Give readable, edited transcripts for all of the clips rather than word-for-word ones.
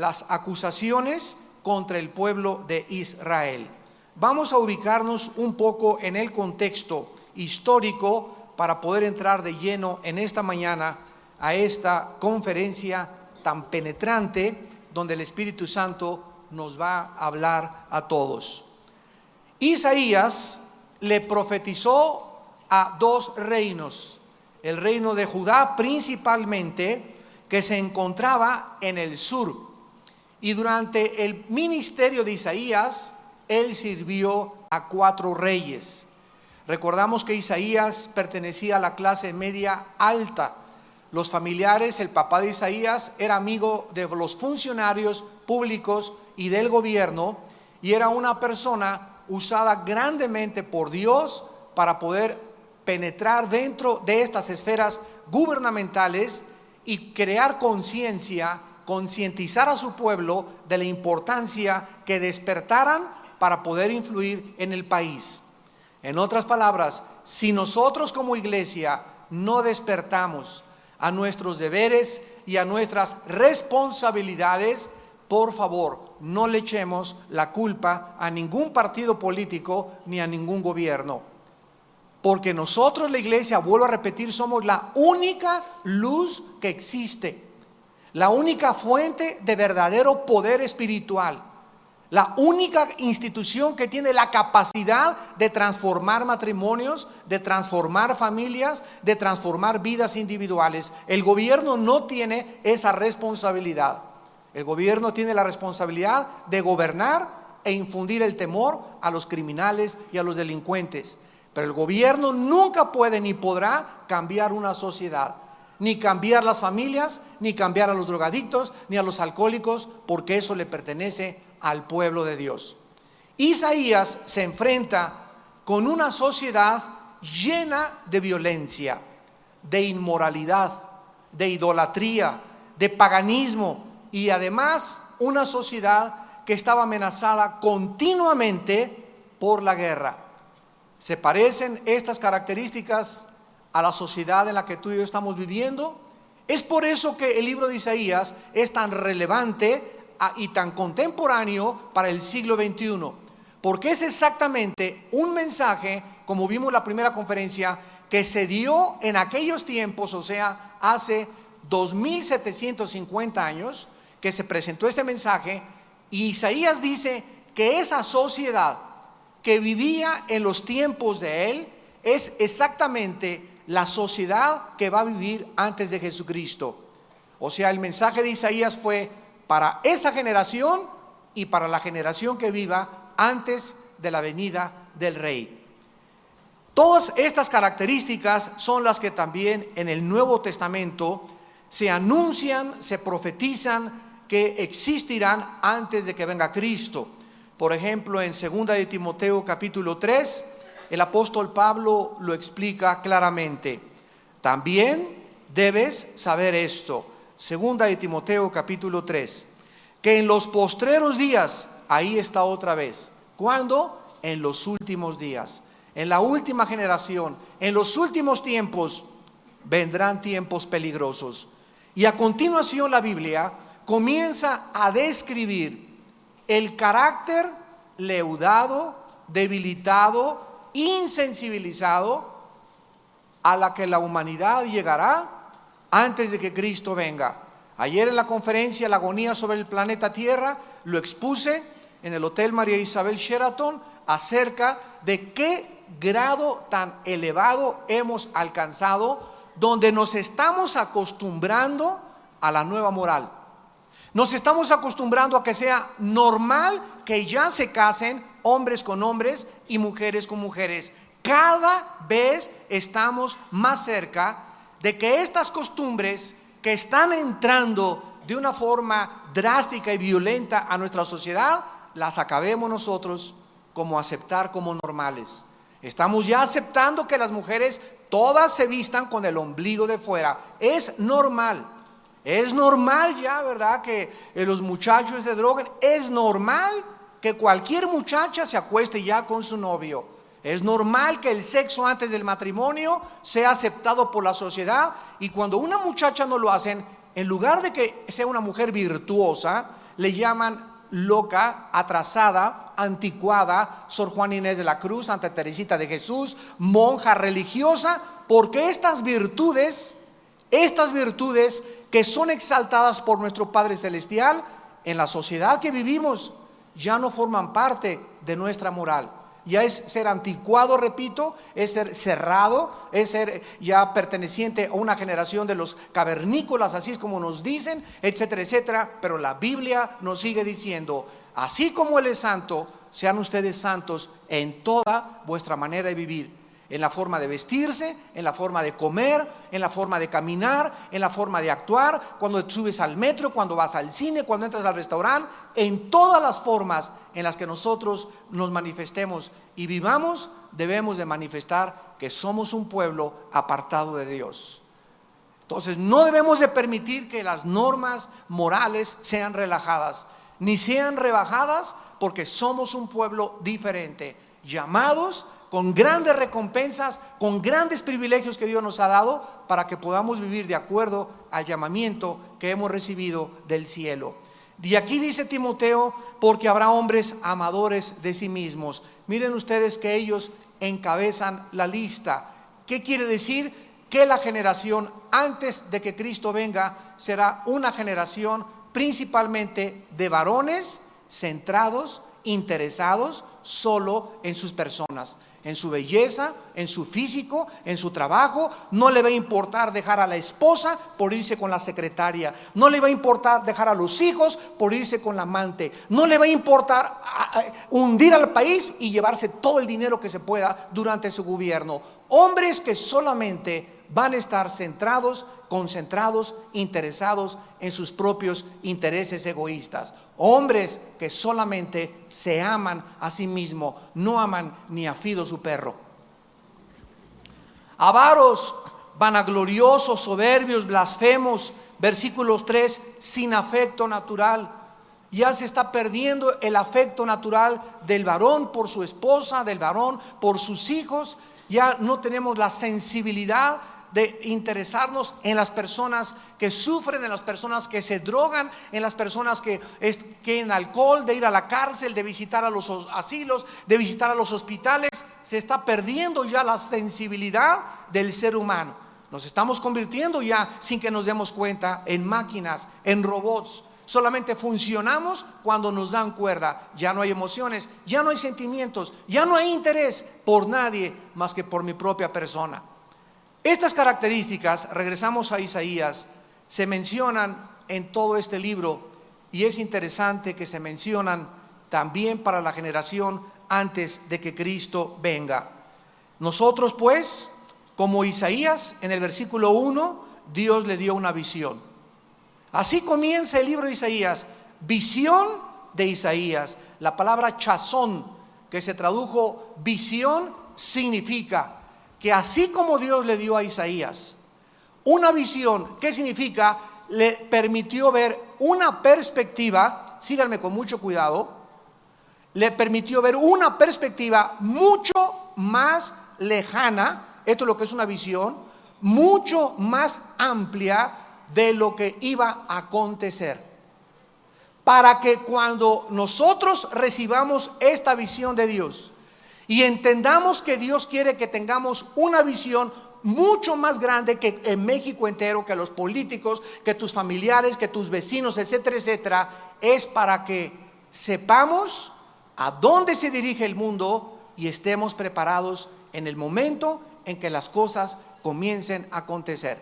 las acusaciones contra el pueblo de Israel. Vamos a ubicarnos un poco en el contexto histórico para poder entrar de lleno en esta mañana a esta conferencia tan penetrante donde el Espíritu Santo nos va a hablar a todos. Isaías le profetizó a dos reinos, el reino de Judá principalmente, que se encontraba en el sur, y durante el ministerio de Isaías, él sirvió a 4 reyes. Recordamos que Isaías pertenecía a la clase media alta. Los familiares, el papá de Isaías era amigo de los funcionarios públicos y del gobierno, y era una persona usada grandemente por Dios para poder penetrar dentro de estas esferas gubernamentales y crear conciencia, concientizar a su pueblo de la importancia que despertaran para poder influir en el país. En otras palabras, si nosotros como iglesia no despertamos a nuestros deberes y a nuestras responsabilidades, por favor, no le echemos la culpa a ningún partido político ni a ningún gobierno. Porque nosotros, la iglesia, vuelvo a repetir, somos la única luz que existe, la única fuente de verdadero poder espiritual, la única institución que tiene la capacidad de transformar matrimonios, de transformar familias, de transformar vidas individuales. El gobierno no tiene esa responsabilidad. El gobierno tiene la responsabilidad de gobernar e infundir el temor a los criminales y a los delincuentes. Pero el gobierno nunca puede ni podrá cambiar una sociedad, ni cambiar las familias, ni cambiar a los drogadictos, ni a los alcohólicos, porque eso le pertenece al pueblo de Dios. Isaías se enfrenta con una sociedad llena de violencia, de inmoralidad, de idolatría, de paganismo, y además una sociedad que estaba amenazada continuamente por la guerra. ¿Se parecen estas características a la sociedad en la que tú y yo estamos viviendo? Es por eso que el libro de Isaías es tan relevante y tan contemporáneo para el siglo XXI, porque es exactamente un mensaje, como vimos en la primera conferencia, que se dio en aquellos tiempos, o sea, hace 2750 años, que se presentó este mensaje. Y Isaías dice que esa sociedad que vivía en los tiempos de él es exactamente la sociedad que va a vivir antes de Jesucristo. O sea, el mensaje de Isaías fue para esa generación y para la generación que viva antes de la venida del Rey. Todas estas características son las que también en el Nuevo Testamento se anuncian, se profetizan que existirán antes de que venga Cristo. Por ejemplo, en 2 de Timoteo capítulo 3, el apóstol Pablo lo explica claramente. También debes saber esto, 2 de Timoteo capítulo 3, que en los postreros días, ahí está otra vez. ¿Cuándo? En los últimos días, en la última generación, en los últimos tiempos, vendrán tiempos peligrosos. Y a continuación la Biblia comienza a describir el carácter leudado, debilitado, insensibilizado a la que la humanidad llegará antes de que Cristo venga. Ayer en la conferencia La agonía sobre el planeta Tierra lo expuse en el Hotel María Isabel Sheraton acerca de qué grado tan elevado hemos alcanzado, donde nos estamos acostumbrando a la nueva moral. Nos estamos acostumbrando a que sea normal que ya se casen hombres con hombres y mujeres con mujeres. Cada vez estamos más cerca de que estas costumbres que están entrando de una forma drástica y violenta a nuestra sociedad, las acabemos nosotros como aceptar como normales. Estamos ya aceptando que las mujeres todas se vistan con el ombligo de fuera. Es normal. Es normal ya, ¿verdad? Que los muchachos se droguen. Es normal que cualquier muchacha se acueste ya con su novio. Es normal que el sexo antes del matrimonio sea aceptado por la sociedad. Y cuando una muchacha no lo hacen, en lugar de que sea una mujer virtuosa, le llaman loca, atrasada, anticuada, Sor Juana Inés de la Cruz, Santa Teresita de Jesús, monja religiosa, porque estas virtudes que son exaltadas por nuestro Padre Celestial, en la sociedad que vivimos, ya no forman parte de nuestra moral. Ya es ser anticuado, repito, es ser cerrado, es ser ya perteneciente a una generación de los cavernícolas, así es como nos dicen, etcétera, etcétera. Pero la Biblia nos sigue diciendo, así como Él es santo, sean ustedes santos en toda vuestra manera de vivir. En la forma de vestirse, en la forma de comer, en la forma de caminar, en la forma de actuar, cuando subes al metro, cuando vas al cine, cuando entras al restaurante, en todas las formas en las que nosotros nos manifestemos y vivamos, debemos de manifestar que somos un pueblo apartado de Dios. Entonces no debemos de permitir que las normas morales sean relajadas, ni sean rebajadas, porque somos un pueblo diferente, llamados con grandes recompensas, con grandes privilegios que Dios nos ha dado, para que podamos vivir de acuerdo al llamamiento que hemos recibido del cielo. Y aquí dice Timoteo, porque habrá hombres amadores de sí mismos. Miren ustedes que ellos encabezan la lista. ¿Qué quiere decir? Que la generación antes de que Cristo venga será una generación principalmente de varones centrados, interesados solo en sus personas, en su belleza, en su físico, en su trabajo. No le va a importar dejar a la esposa por irse con la secretaria, no le va a importar dejar a los hijos por irse con la amante, no le va a importar hundir al país y llevarse todo el dinero que se pueda durante su gobierno. Hombres que solamente van a estar centrados, concentrados, interesados en sus propios intereses egoístas. Hombres que solamente se aman a sí mismos, no aman ni a Fido su perro. Avaros, vanagloriosos, soberbios, blasfemos, versículos 3, sin afecto natural. Ya se está perdiendo el afecto natural del varón por su esposa, del varón por sus hijos. Ya no tenemos la sensibilidad de interesarnos en las personas que sufren, en las personas que se drogan, en las personas que en alcohol, de ir a la cárcel, de visitar a los asilos, de visitar a los hospitales. Se está perdiendo ya la sensibilidad del ser humano. Nos estamos convirtiendo ya, sin que nos demos cuenta, en máquinas, en robots. Solamente funcionamos cuando nos dan cuerda. Ya no hay emociones, ya no hay sentimientos, ya no hay interés por nadie más que por mi propia persona. Estas características, regresamos a Isaías, se mencionan en todo este libro, y es interesante que se mencionan también para la generación antes de que Cristo venga. Nosotros pues, como Isaías, en el versículo 1, Dios le dio una visión. Así comienza el libro de Isaías, visión de Isaías. La palabra chazón, que se tradujo visión, significa que así como Dios le dio a Isaías una visión, ¿qué significa? Le permitió ver una perspectiva, síganme con mucho cuidado, le permitió ver una perspectiva mucho más lejana, esto es lo que es una visión, mucho más amplia de lo que iba a acontecer. Para que cuando nosotros recibamos esta visión de Dios y entendamos que Dios quiere que tengamos una visión mucho más grande que en México entero, que los políticos, que tus familiares, que tus vecinos, etcétera, etcétera, es para que sepamos a dónde se dirige el mundo y estemos preparados en el momento en que las cosas comiencen a acontecer.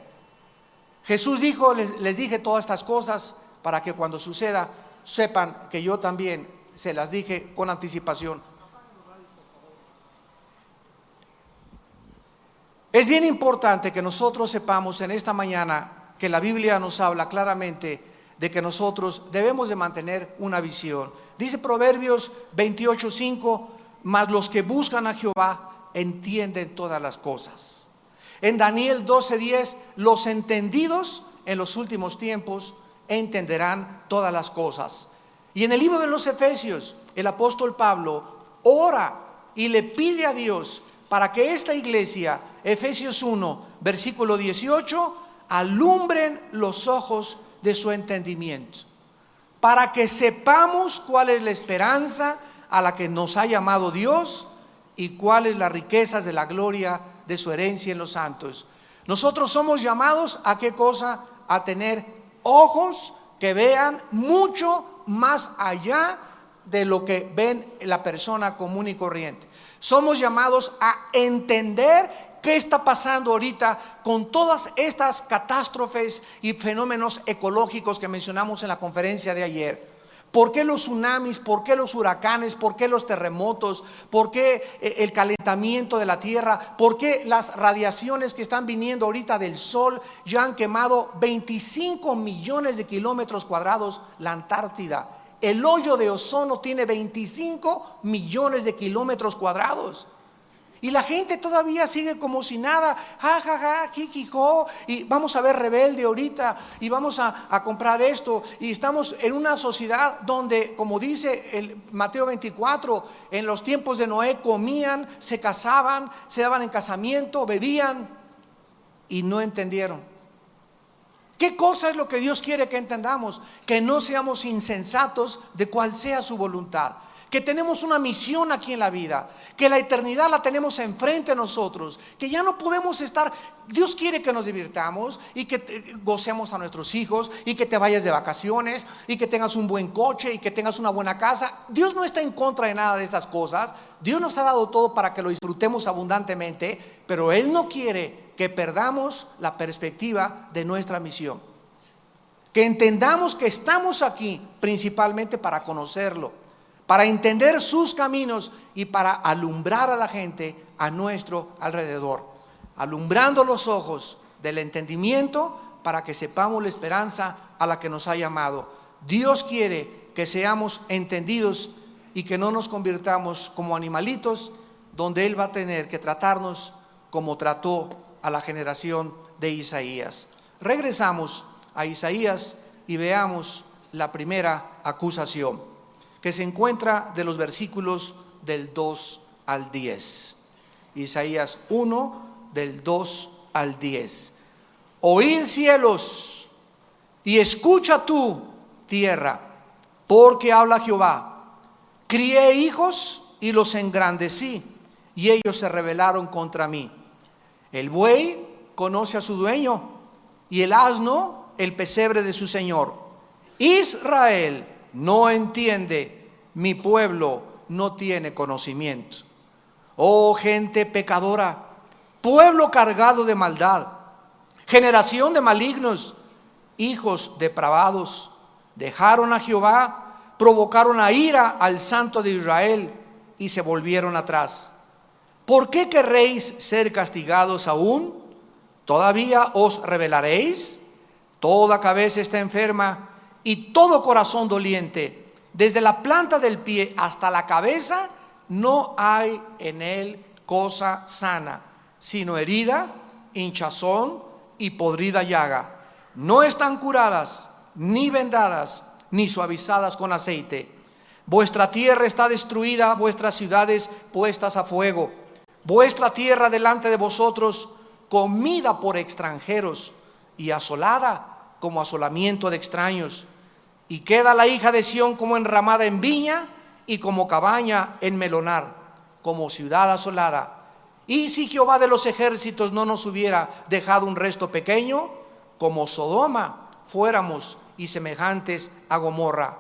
Jesús dijo, les dije todas estas cosas para que cuando suceda sepan que yo también se las dije con anticipación. Es bien importante que nosotros sepamos en esta mañana que la Biblia nos habla claramente de que nosotros debemos de mantener una visión. Dice Proverbios 28:5, mas los que buscan a Jehová entienden todas las cosas. En Daniel 12:10, los entendidos en los últimos tiempos entenderán todas las cosas. Y en el libro de los Efesios, el apóstol Pablo ora y le pide a Dios para que esta iglesia, Efesios 1, versículo 18, alumbren los ojos de su entendimiento. para que sepamos cuál es la esperanza a la que nos ha llamado Dios y cuáles las riquezas de la gloria de su herencia en los santos. Nosotros somos llamados ¿a qué cosa? A tener ojos que vean mucho más allá de lo que ven la persona común y corriente. Somos llamados a entender qué está pasando ahorita con todas estas catástrofes y fenómenos ecológicos que mencionamos en la conferencia de ayer. ¿Por qué los tsunamis? ¿Por qué los huracanes? ¿Por qué los terremotos? ¿Por qué el calentamiento de la tierra? ¿Por qué las radiaciones que están viniendo ahorita del sol ya han quemado 25 millones de kilómetros cuadrados la Antártida? El hoyo de ozono tiene 25 millones de kilómetros cuadrados. Y la gente todavía sigue como si nada, ja, ja, ja, jijijo, y vamos a ver Rebelde ahorita, y vamos a comprar esto. Y estamos en una sociedad donde, como dice el Mateo 24, en los tiempos de Noé comían, se casaban, se daban en casamiento, bebían, y no entendieron. ¿Qué cosa es lo que Dios quiere que entendamos? Que no seamos insensatos de cuál sea su voluntad. Que tenemos una misión aquí en la vida, que la eternidad la tenemos enfrente de nosotros, que ya no podemos estar. Dios quiere que nos divirtamos y que gocemos a nuestros hijos y que te vayas de vacaciones y que tengas un buen coche y que tengas una buena casa. Dios no está en contra de nada de esas cosas. Dios nos ha dado todo para que lo disfrutemos abundantemente, pero Él no quiere que perdamos la perspectiva de nuestra misión. Que entendamos que estamos aquí principalmente para conocerlo, para entender sus caminos y para alumbrar a la gente a nuestro alrededor, alumbrando los ojos del entendimiento para que sepamos la esperanza a la que nos ha llamado. Dios quiere que seamos entendidos y que no nos convirtamos como animalitos, donde Él va a tener que tratarnos como trató a la generación de Isaías. Regresamos a Isaías y veamos la primera acusación, que se encuentra de los versículos del 2 al 10. Isaías 1, del 2 al 10. Oíd cielos y escucha tú tierra, porque habla Jehová. Crié hijos y los engrandecí, y ellos se rebelaron contra mí. El buey conoce a su dueño, y el asno el pesebre de su señor. Israel no entiende, mi pueblo no tiene conocimiento. Oh gente pecadora, pueblo cargado de maldad, generación de malignos, hijos depravados, dejaron a Jehová, provocaron a ira al Santo de Israel y se volvieron atrás. ¿Por qué querréis ser castigados aún? ¿Todavía os rebelaréis? Toda cabeza está enferma y todo corazón doliente. Desde la planta del pie hasta la cabeza no hay en él cosa sana, sino herida, hinchazón y podrida llaga. No están curadas, ni vendadas, ni suavizadas con aceite. Vuestra tierra está destruida, vuestras ciudades puestas a fuego. Vuestra tierra delante de vosotros, comida por extranjeros y asolada como asolamiento de extraños. Y queda la hija de Sión como enramada en viña y como cabaña en melonar, como ciudad asolada. Y si Jehová de los ejércitos no nos hubiera dejado un resto pequeño, como Sodoma fuéramos y semejantes a Gomorra.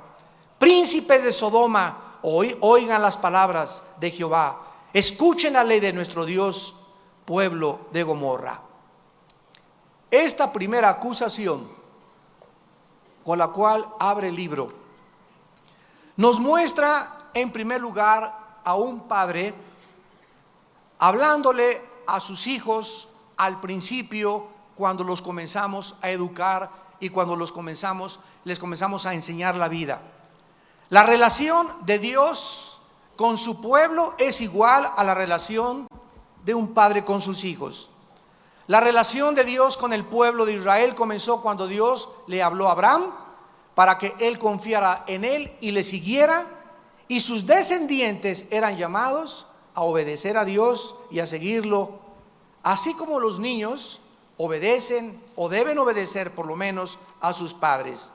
Príncipes de Sodoma, oigan las palabras de Jehová. Escuchen la ley de nuestro Dios, pueblo de Gomorra. Esta primera acusación con la cual abre el libro nos muestra en primer lugar a un padre hablándole a sus hijos al principio, cuando los comenzamos a educar y cuando les comenzamos a enseñar la vida. La relación de Dios con su pueblo es igual a la relación de un padre con sus hijos. La relación de Dios con el pueblo de Israel comenzó cuando Dios le habló a Abraham para que él confiara en él y le siguiera, y sus descendientes eran llamados a obedecer a Dios y a seguirlo, así como los niños obedecen o deben obedecer por lo menos a sus padres.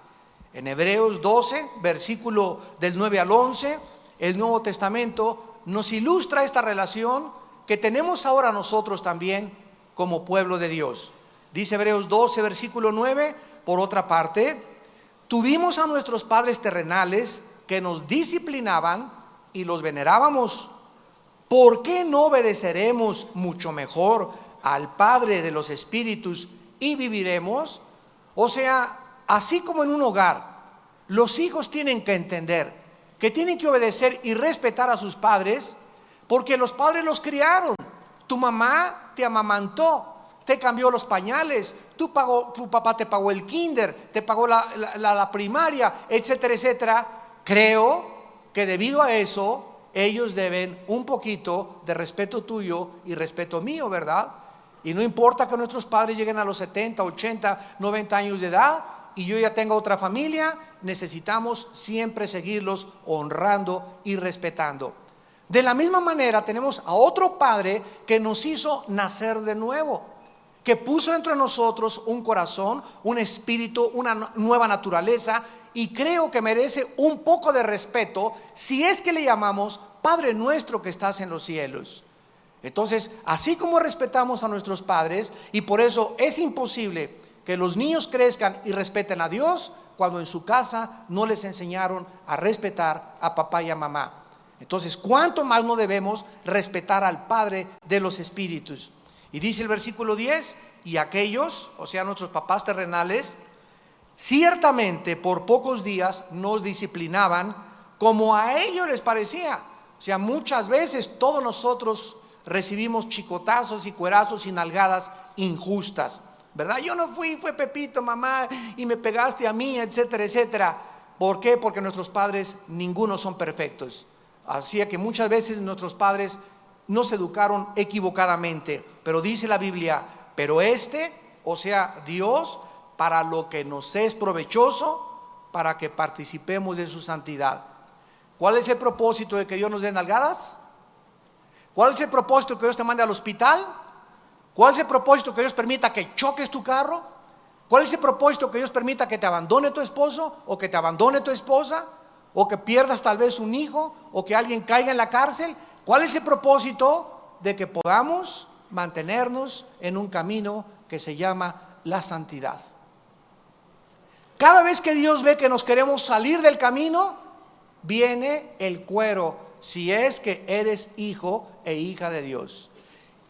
En Hebreos 12, versículo del 9 al 11, el Nuevo Testamento nos ilustra esta relación que tenemos ahora nosotros también como pueblo de Dios. Dice Hebreos 12, versículo 9, por otra parte, tuvimos a nuestros padres terrenales que nos disciplinaban y los venerábamos. ¿Por qué no obedeceremos mucho mejor al Padre de los Espíritus y viviremos? O sea, así como en un hogar, los hijos tienen que entender que tienen que obedecer y respetar a sus padres, porque los padres los criaron. Tu mamá te amamantó, te cambió los pañales, tu papá te pagó el kinder, te pagó la primaria, etcétera, etcétera. Creo que debido a eso ellos deben un poquito de respeto tuyo y respeto mío, ¿verdad? Y no importa que nuestros padres lleguen a los 70, 80, 90 años de edad y yo ya tenga otra familia, necesitamos siempre seguirlos honrando y respetando. De la misma manera tenemos a otro Padre que nos hizo nacer de nuevo, que puso dentro de nosotros un corazón, un espíritu, una nueva naturaleza, y creo que merece un poco de respeto si es que le llamamos Padre nuestro que estás en los cielos. Entonces, así como respetamos a nuestros padres, y por eso es imposible que los niños crezcan y respeten a Dios cuando en su casa no les enseñaron a respetar a papá y a mamá. Entonces, ¿cuánto más no debemos respetar al Padre de los Espíritus? Y dice el versículo 10, y aquellos, o sea nuestros papás terrenales, ciertamente por pocos días nos disciplinaban como a ellos les parecía. O sea, muchas veces todos nosotros recibimos chicotazos y cuerazos y nalgadas injustas, ¿verdad? Yo no fui, fue Pepito, mamá, y me pegaste a mí, etcétera, etcétera. ¿Por qué? Porque nuestros padres, ninguno son perfectos. Así que muchas veces nuestros padres nos educaron equivocadamente. Pero dice la Biblia, pero o sea, Dios, para lo que nos es provechoso, para que participemos de su santidad. ¿Cuál es el propósito de que Dios nos dé nalgadas? ¿Cuál es el propósito de que Dios te mande al hospital? ¿Cuál es el propósito que Dios permita que choques tu carro? ¿Cuál es el propósito que Dios permita que te abandone tu esposo o que te abandone tu esposa? ¿O que pierdas tal vez un hijo? ¿O que alguien caiga en la cárcel? ¿Cuál es el propósito? De que podamos mantenernos en un camino que se llama la santidad. Cada vez que Dios ve que nos queremos salir del camino, viene el cuero, si es que eres hijo e hija de Dios.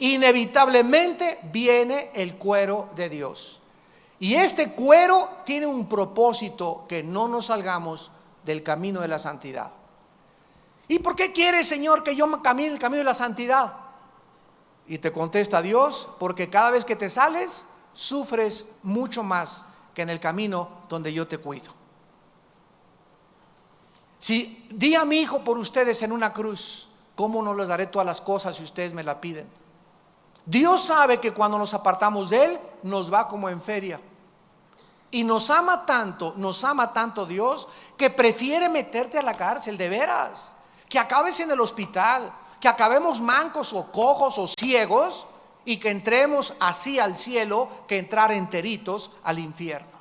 Inevitablemente viene el cuero de Dios. Y este cuero tiene un propósito, que no nos salgamos del camino de la santidad. ¿Y por qué quiere, Señor, que yo camine el camino de la santidad? Y te contesta Dios, porque cada vez que te sales, sufres mucho más que en el camino donde yo te cuido. Si di a mi hijo por ustedes en una cruz, ¿cómo no les daré todas las cosas si ustedes me la piden? Dios sabe que cuando nos apartamos de Él, nos va como en feria. Y nos ama tanto Dios, que prefiere meterte a la cárcel, de veras, que acabes en el hospital, que acabemos mancos o cojos o ciegos, y que entremos así al cielo, que entrar enteritos al infierno.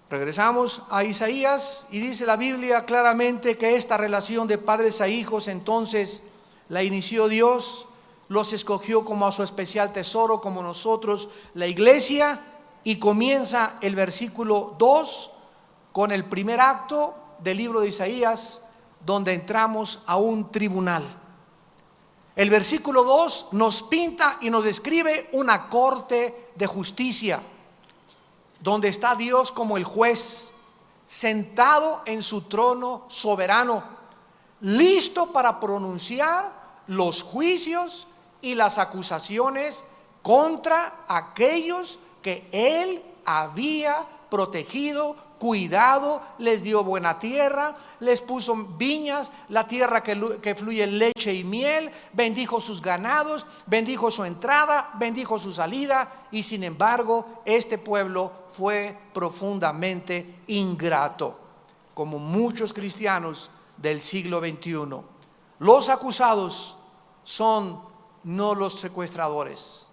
Regresamos a Isaías y dice la Biblia claramente que esta relación de padres a hijos entonces la inició Dios, los escogió como a su especial tesoro, como nosotros, la iglesia, y comienza el versículo 2 con el primer acto del libro de Isaías, donde entramos a un tribunal. El versículo 2 nos pinta y nos describe una corte de justicia, donde está Dios como el juez, sentado en su trono soberano, listo para pronunciar los juicios y las acusaciones contra aquellos que Él había protegido, cuidado, les dio buena tierra, les puso viñas, la tierra que fluye leche y miel, bendijo sus ganados, bendijo su entrada, bendijo su salida, y sin embargo este pueblo fue profundamente ingrato, como muchos cristianos del siglo XXI. Los acusados son no los secuestradores,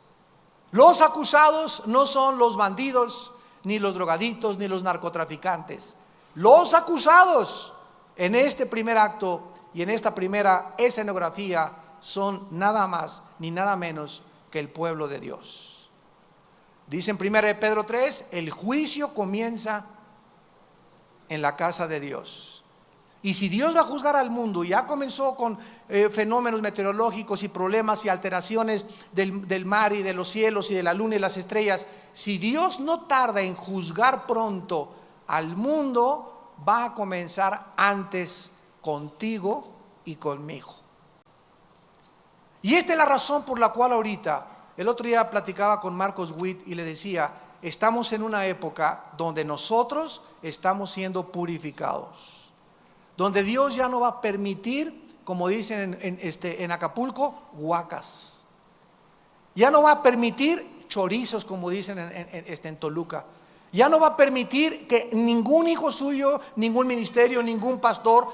los acusados no son los bandidos, ni los drogadictos, ni los narcotraficantes. Los acusados en este primer acto y en esta primera escenografía son nada más ni nada menos que el pueblo de Dios. Dice en 1 Pedro 3, el juicio comienza en la casa de Dios. Y si Dios va a juzgar al mundo, ya comenzó con fenómenos meteorológicos y problemas y alteraciones del mar y de los cielos y de la luna y las estrellas, si Dios no tarda en juzgar pronto al mundo, va a comenzar antes contigo y conmigo. Y esta es la razón por la cual ahorita, el otro día platicaba con Marcos Witt y le decía, estamos en una época donde nosotros estamos siendo purificados, donde Dios ya no va a permitir, como dicen en Acapulco, huacas. Ya no va a permitir chorizos, como dicen en Toluca. Ya no va a permitir que ningún hijo suyo, ningún ministerio, ningún pastor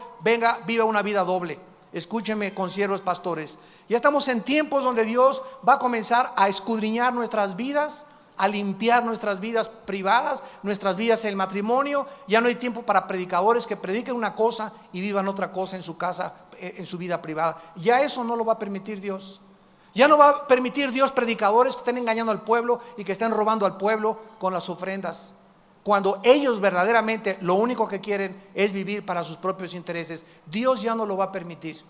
viva una vida doble. Escúchenme, consiervos pastores. Ya estamos en tiempos donde Dios va a comenzar a escudriñar nuestras vidas, a limpiar nuestras vidas privadas, nuestras vidas en el matrimonio. Ya no hay tiempo para predicadores que prediquen una cosa y vivan otra cosa en su casa, en su vida privada. Ya eso no lo va a permitir Dios. Ya no va a permitir Dios predicadores que estén engañando al pueblo y que estén robando al pueblo con las ofrendas, cuando ellos verdaderamente lo único que quieren es vivir para sus propios intereses. Dios ya no lo va a permitir.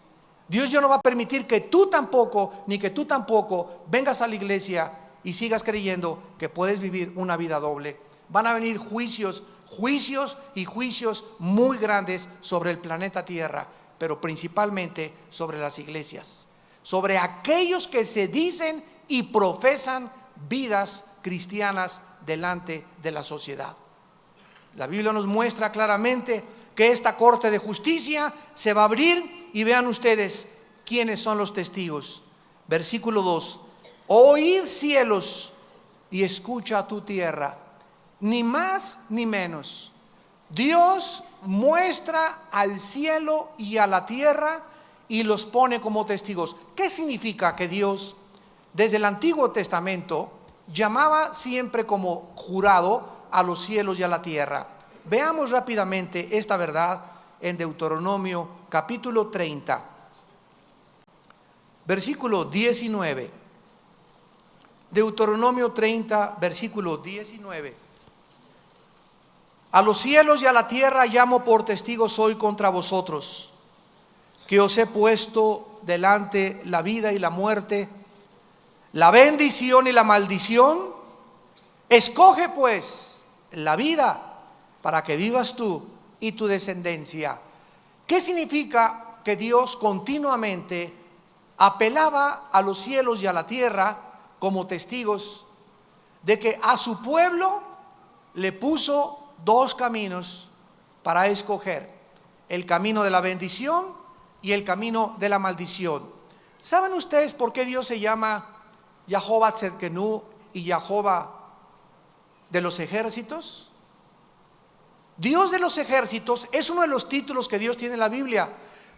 Dios ya no va a permitir que tú tampoco, ni que tú tampoco vengas a la iglesia y sigas creyendo que puedes vivir una vida doble. Van a venir juicios muy grandes sobre el planeta Tierra, pero principalmente sobre las iglesias, sobre aquellos que se dicen y profesan vidas cristianas delante de la sociedad. La Biblia nos muestra claramente que esta corte de justicia se va a abrir y vean ustedes quiénes son los testigos. Versículo 2: oíd cielos y escucha tu tierra, ni más ni menos. Dios muestra al cielo y a la tierra y los pone como testigos. ¿Qué significa que Dios desde el Antiguo Testamento llamaba siempre como jurado a los cielos y a la tierra? Veamos rápidamente esta verdad en Deuteronomio capítulo 30, versículo 19. Deuteronomio 30, versículo 19. A los cielos y a la tierra llamo por testigos hoy contra vosotros, que os he puesto delante la vida y la muerte, la bendición y la maldición. Escoge pues la vida para que vivas tú y tu descendencia. ¿Qué significa que Dios continuamente apelaba a los cielos y a la tierra como testigos de que a su pueblo le puso dos caminos para escoger: el camino de la bendición y el camino de la maldición? ¿Saben ustedes por qué Dios se llama Jehová Tzedkenu y Jehová de los ejércitos? Dios de los ejércitos es uno de los títulos que Dios tiene en la Biblia,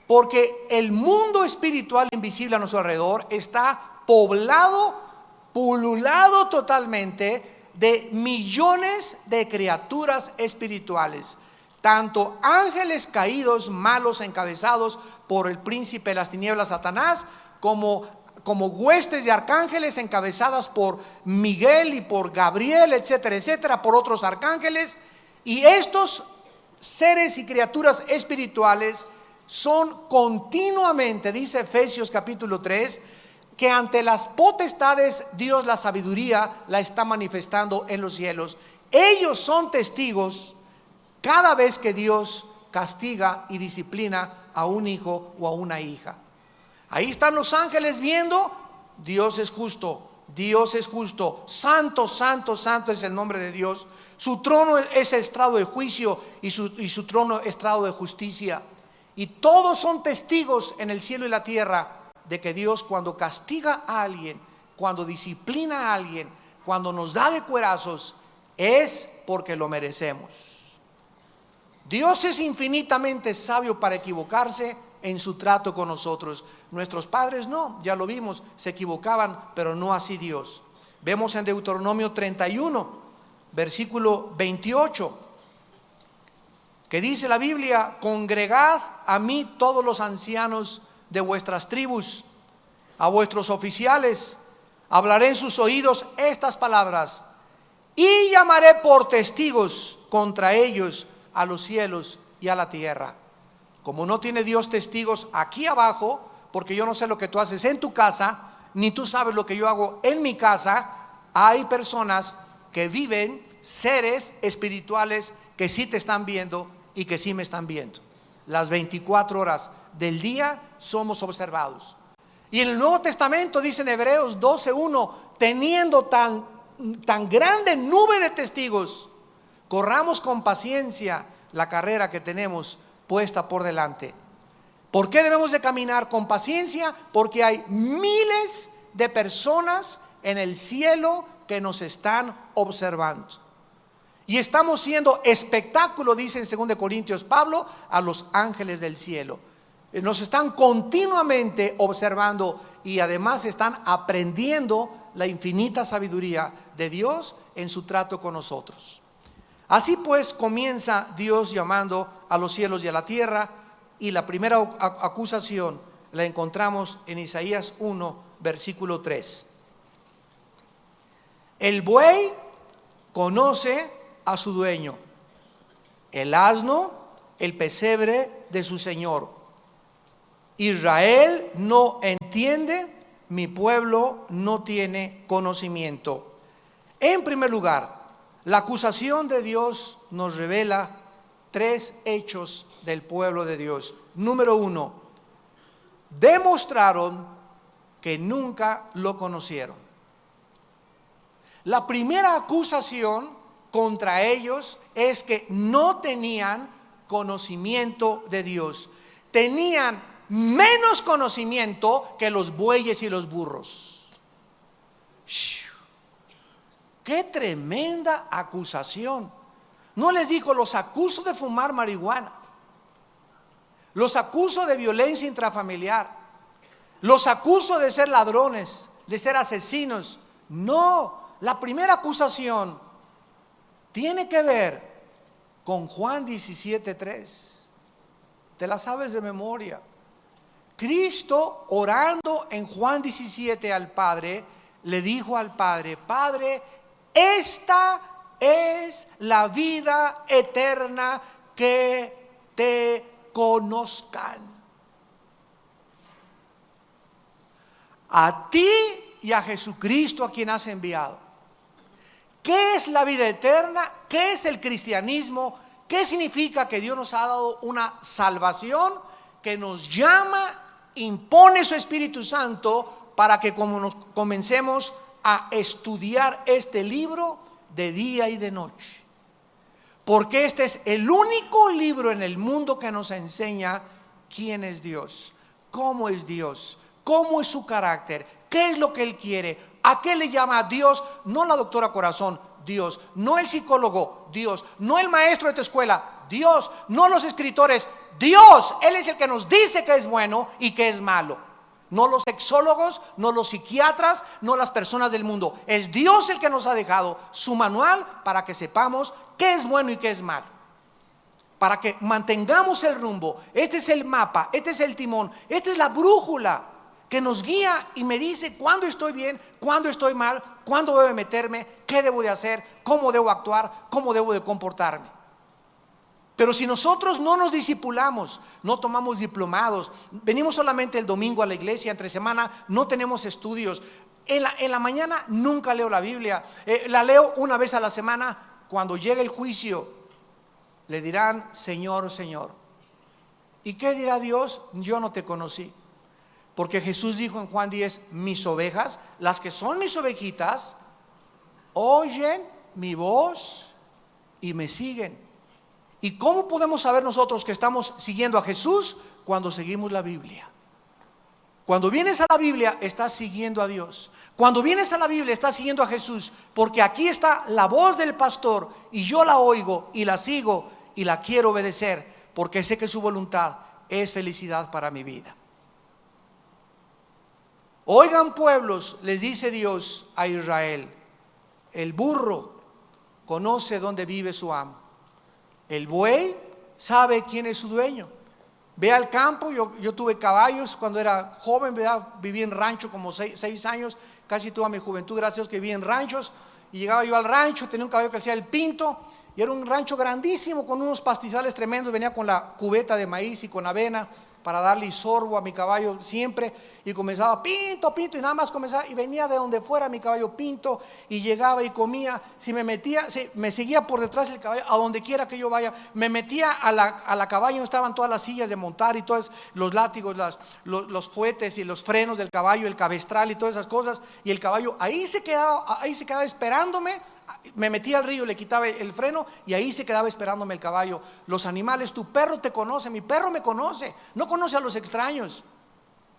porque el mundo espiritual invisible a nuestro alrededor está poblado, pululado totalmente de millones de criaturas espirituales, tanto ángeles caídos, malos, encabezados por el príncipe de las tinieblas, Satanás, como huestes de arcángeles encabezadas por Miguel y por Gabriel, etcétera, etcétera, por otros arcángeles. Y estos seres y criaturas espirituales son continuamente, dice Efesios capítulo 3, que ante las potestades Dios la sabiduría la está manifestando en los cielos. Ellos son testigos cada vez que Dios castiga y disciplina a un hijo o a una hija. Ahí están los ángeles viendo: Dios es justo, Dios es justo, santo, santo, santo es el nombre de Dios. Su trono es estrado de juicio y su trono estrado de justicia. Y todos son testigos en el cielo y la tierra de que Dios, cuando castiga a alguien, cuando disciplina a alguien, cuando nos da de cuerazos, es porque lo merecemos. Dios es infinitamente sabio para equivocarse en su trato con nosotros. Nuestros padres no, ya lo vimos, se equivocaban, pero no así Dios. Vemos en Deuteronomio 31, versículo 28, que dice la Biblia: congregad a mí todos los ancianos de vuestras tribus, a vuestros oficiales, hablaré en sus oídos estas palabras, y llamaré por testigos contra ellos a los cielos y a la tierra. Como no tiene Dios testigos aquí abajo, porque yo no sé lo que tú haces en tu casa, ni tú sabes lo que yo hago en mi casa, hay personas que viven, seres espirituales que sí te están viendo y que sí me están viendo. Las 24 horas del día somos observados. Y en el Nuevo Testamento dice en Hebreos 12:1, teniendo tan grande nube de testigos, corramos con paciencia la carrera que tenemos puesta por delante. ¿Por qué debemos de caminar con paciencia? Porque hay miles de personas en el cielo que nos están observando. Y estamos siendo espectáculo, dice en 2 Corintios Pablo, a los ángeles del cielo. Nos están continuamente observando y además están aprendiendo la infinita sabiduría de Dios en su trato con nosotros. Así pues comienza Dios llamando a los cielos y a la tierra, y la primera acusación la encontramos en Isaías 1, versículo 3. El buey conoce a su dueño, el asno el pesebre de su señor. Israel no entiende, mi pueblo no tiene conocimiento. En primer lugar, la acusación de Dios nos revela tres hechos del pueblo de Dios. Número 1, demostraron que nunca lo conocieron. La primera acusación contra ellos es que no tenían conocimiento de Dios. Tenían menos conocimiento que los bueyes y los burros. ¡Qué tremenda acusación! No les dijo: los acuso de fumar marihuana, los acuso de violencia intrafamiliar, los acuso de ser ladrones, de ser asesinos. No, la primera acusación tiene que ver con Juan 17:3. Te la sabes de memoria. Cristo, orando en Juan 17 al Padre, le dijo al Padre: Padre, esta es la vida eterna, que te conozcan a ti y a Jesucristo, a quien has enviado. ¿Qué es la vida eterna? ¿Qué es el cristianismo? ¿Qué significa que Dios nos ha dado una salvación que nos llama, impone su Espíritu Santo para que comencemos a estudiar este libro de día y de noche? Porque este es el único libro en el mundo que nos enseña quién es Dios, cómo es Dios, cómo es su carácter, qué es lo que Él quiere, a qué le llama a Dios. No la doctora Corazón, Dios. No el psicólogo, Dios. No el maestro de tu escuela, Dios. No los escritores, Dios. Él es el que nos dice que es bueno y que es malo. No los sexólogos, no los psiquiatras, no las personas del mundo. Es Dios el que nos ha dejado su manual para que sepamos qué es bueno y qué es malo, para que mantengamos el rumbo. Este es el mapa, este es el timón, esta es la brújula que nos guía y me dice cuándo estoy bien, cuándo estoy mal, cuándo debo de meterme, qué debo de hacer, cómo debo actuar, cómo debo de comportarme. Pero si nosotros no nos discipulamos, no tomamos diplomados, venimos solamente el domingo a la iglesia, entre semana no tenemos estudios, en la mañana nunca leo la Biblia, la leo una vez a la semana. Cuando llegue el juicio le dirán: Señor, Señor. ¿Y qué dirá Dios? Yo no te conocí. Porque Jesús dijo en Juan 10: mis ovejas, las que son mis ovejitas, oyen mi voz y me siguen. ¿Y cómo podemos saber nosotros que estamos siguiendo a Jesús? Cuando seguimos la Biblia. Cuando vienes a la Biblia, estás siguiendo a Dios. Cuando vienes a la Biblia, estás siguiendo a Jesús, porque aquí está la voz del pastor y yo la oigo y la sigo y la quiero obedecer, porque sé que su voluntad es felicidad para mi vida. Oigan, pueblos, les dice Dios a Israel: el burro conoce dónde vive su amo. El buey sabe quién es su dueño. Ve al campo. Yo tuve caballos cuando era joven, ¿verdad? Viví en rancho como 6 años, casi toda mi juventud, gracias a Dios que viví en ranchos. Y llegaba yo al rancho, tenía un caballo que hacía el pinto, y era un rancho grandísimo con unos pastizales tremendos. Venía con la cubeta de maíz y con avena para darle sorbo a mi caballo siempre, y comenzaba pinto, pinto, y nada más comenzaba, y venía de donde fuera mi caballo pinto, y llegaba y comía. Si me metía, me seguía por detrás del caballo, a donde quiera que yo vaya, me metía a la caballo donde estaban todas las sillas de montar y todos los látigos, los fuetes y los frenos del caballo, el cabestral y todas esas cosas, y el caballo ahí se quedaba esperándome. Me metía al río, le quitaba el freno y ahí se quedaba esperándome el caballo. Los animales, tu perro te conoce, mi perro me conoce, no conoce a los extraños.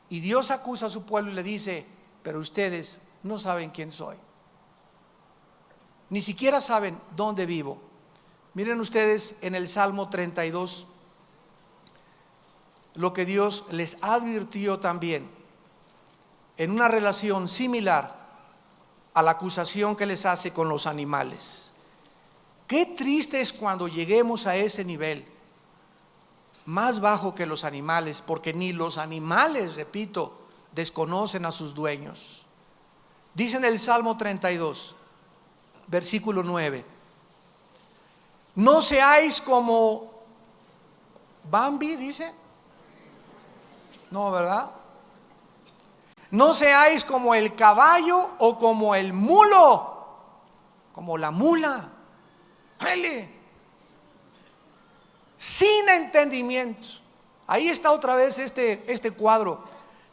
Y Dios acusa a su pueblo y le dice: pero ustedes no saben quién soy, ni siquiera saben dónde vivo. Miren ustedes en el Salmo 32 lo que Dios les advirtió también en una relación similar a la acusación que les hace con los animales. Qué triste es cuando lleguemos a ese nivel más bajo que los animales, porque ni los animales, repito, desconocen a sus dueños. Dice en el Salmo 32, versículo 9: no seáis como Bambi, dice. No, ¿verdad? No seáis como el caballo o como el mulo, como la mula, sin entendimiento. Ahí está otra vez este cuadro: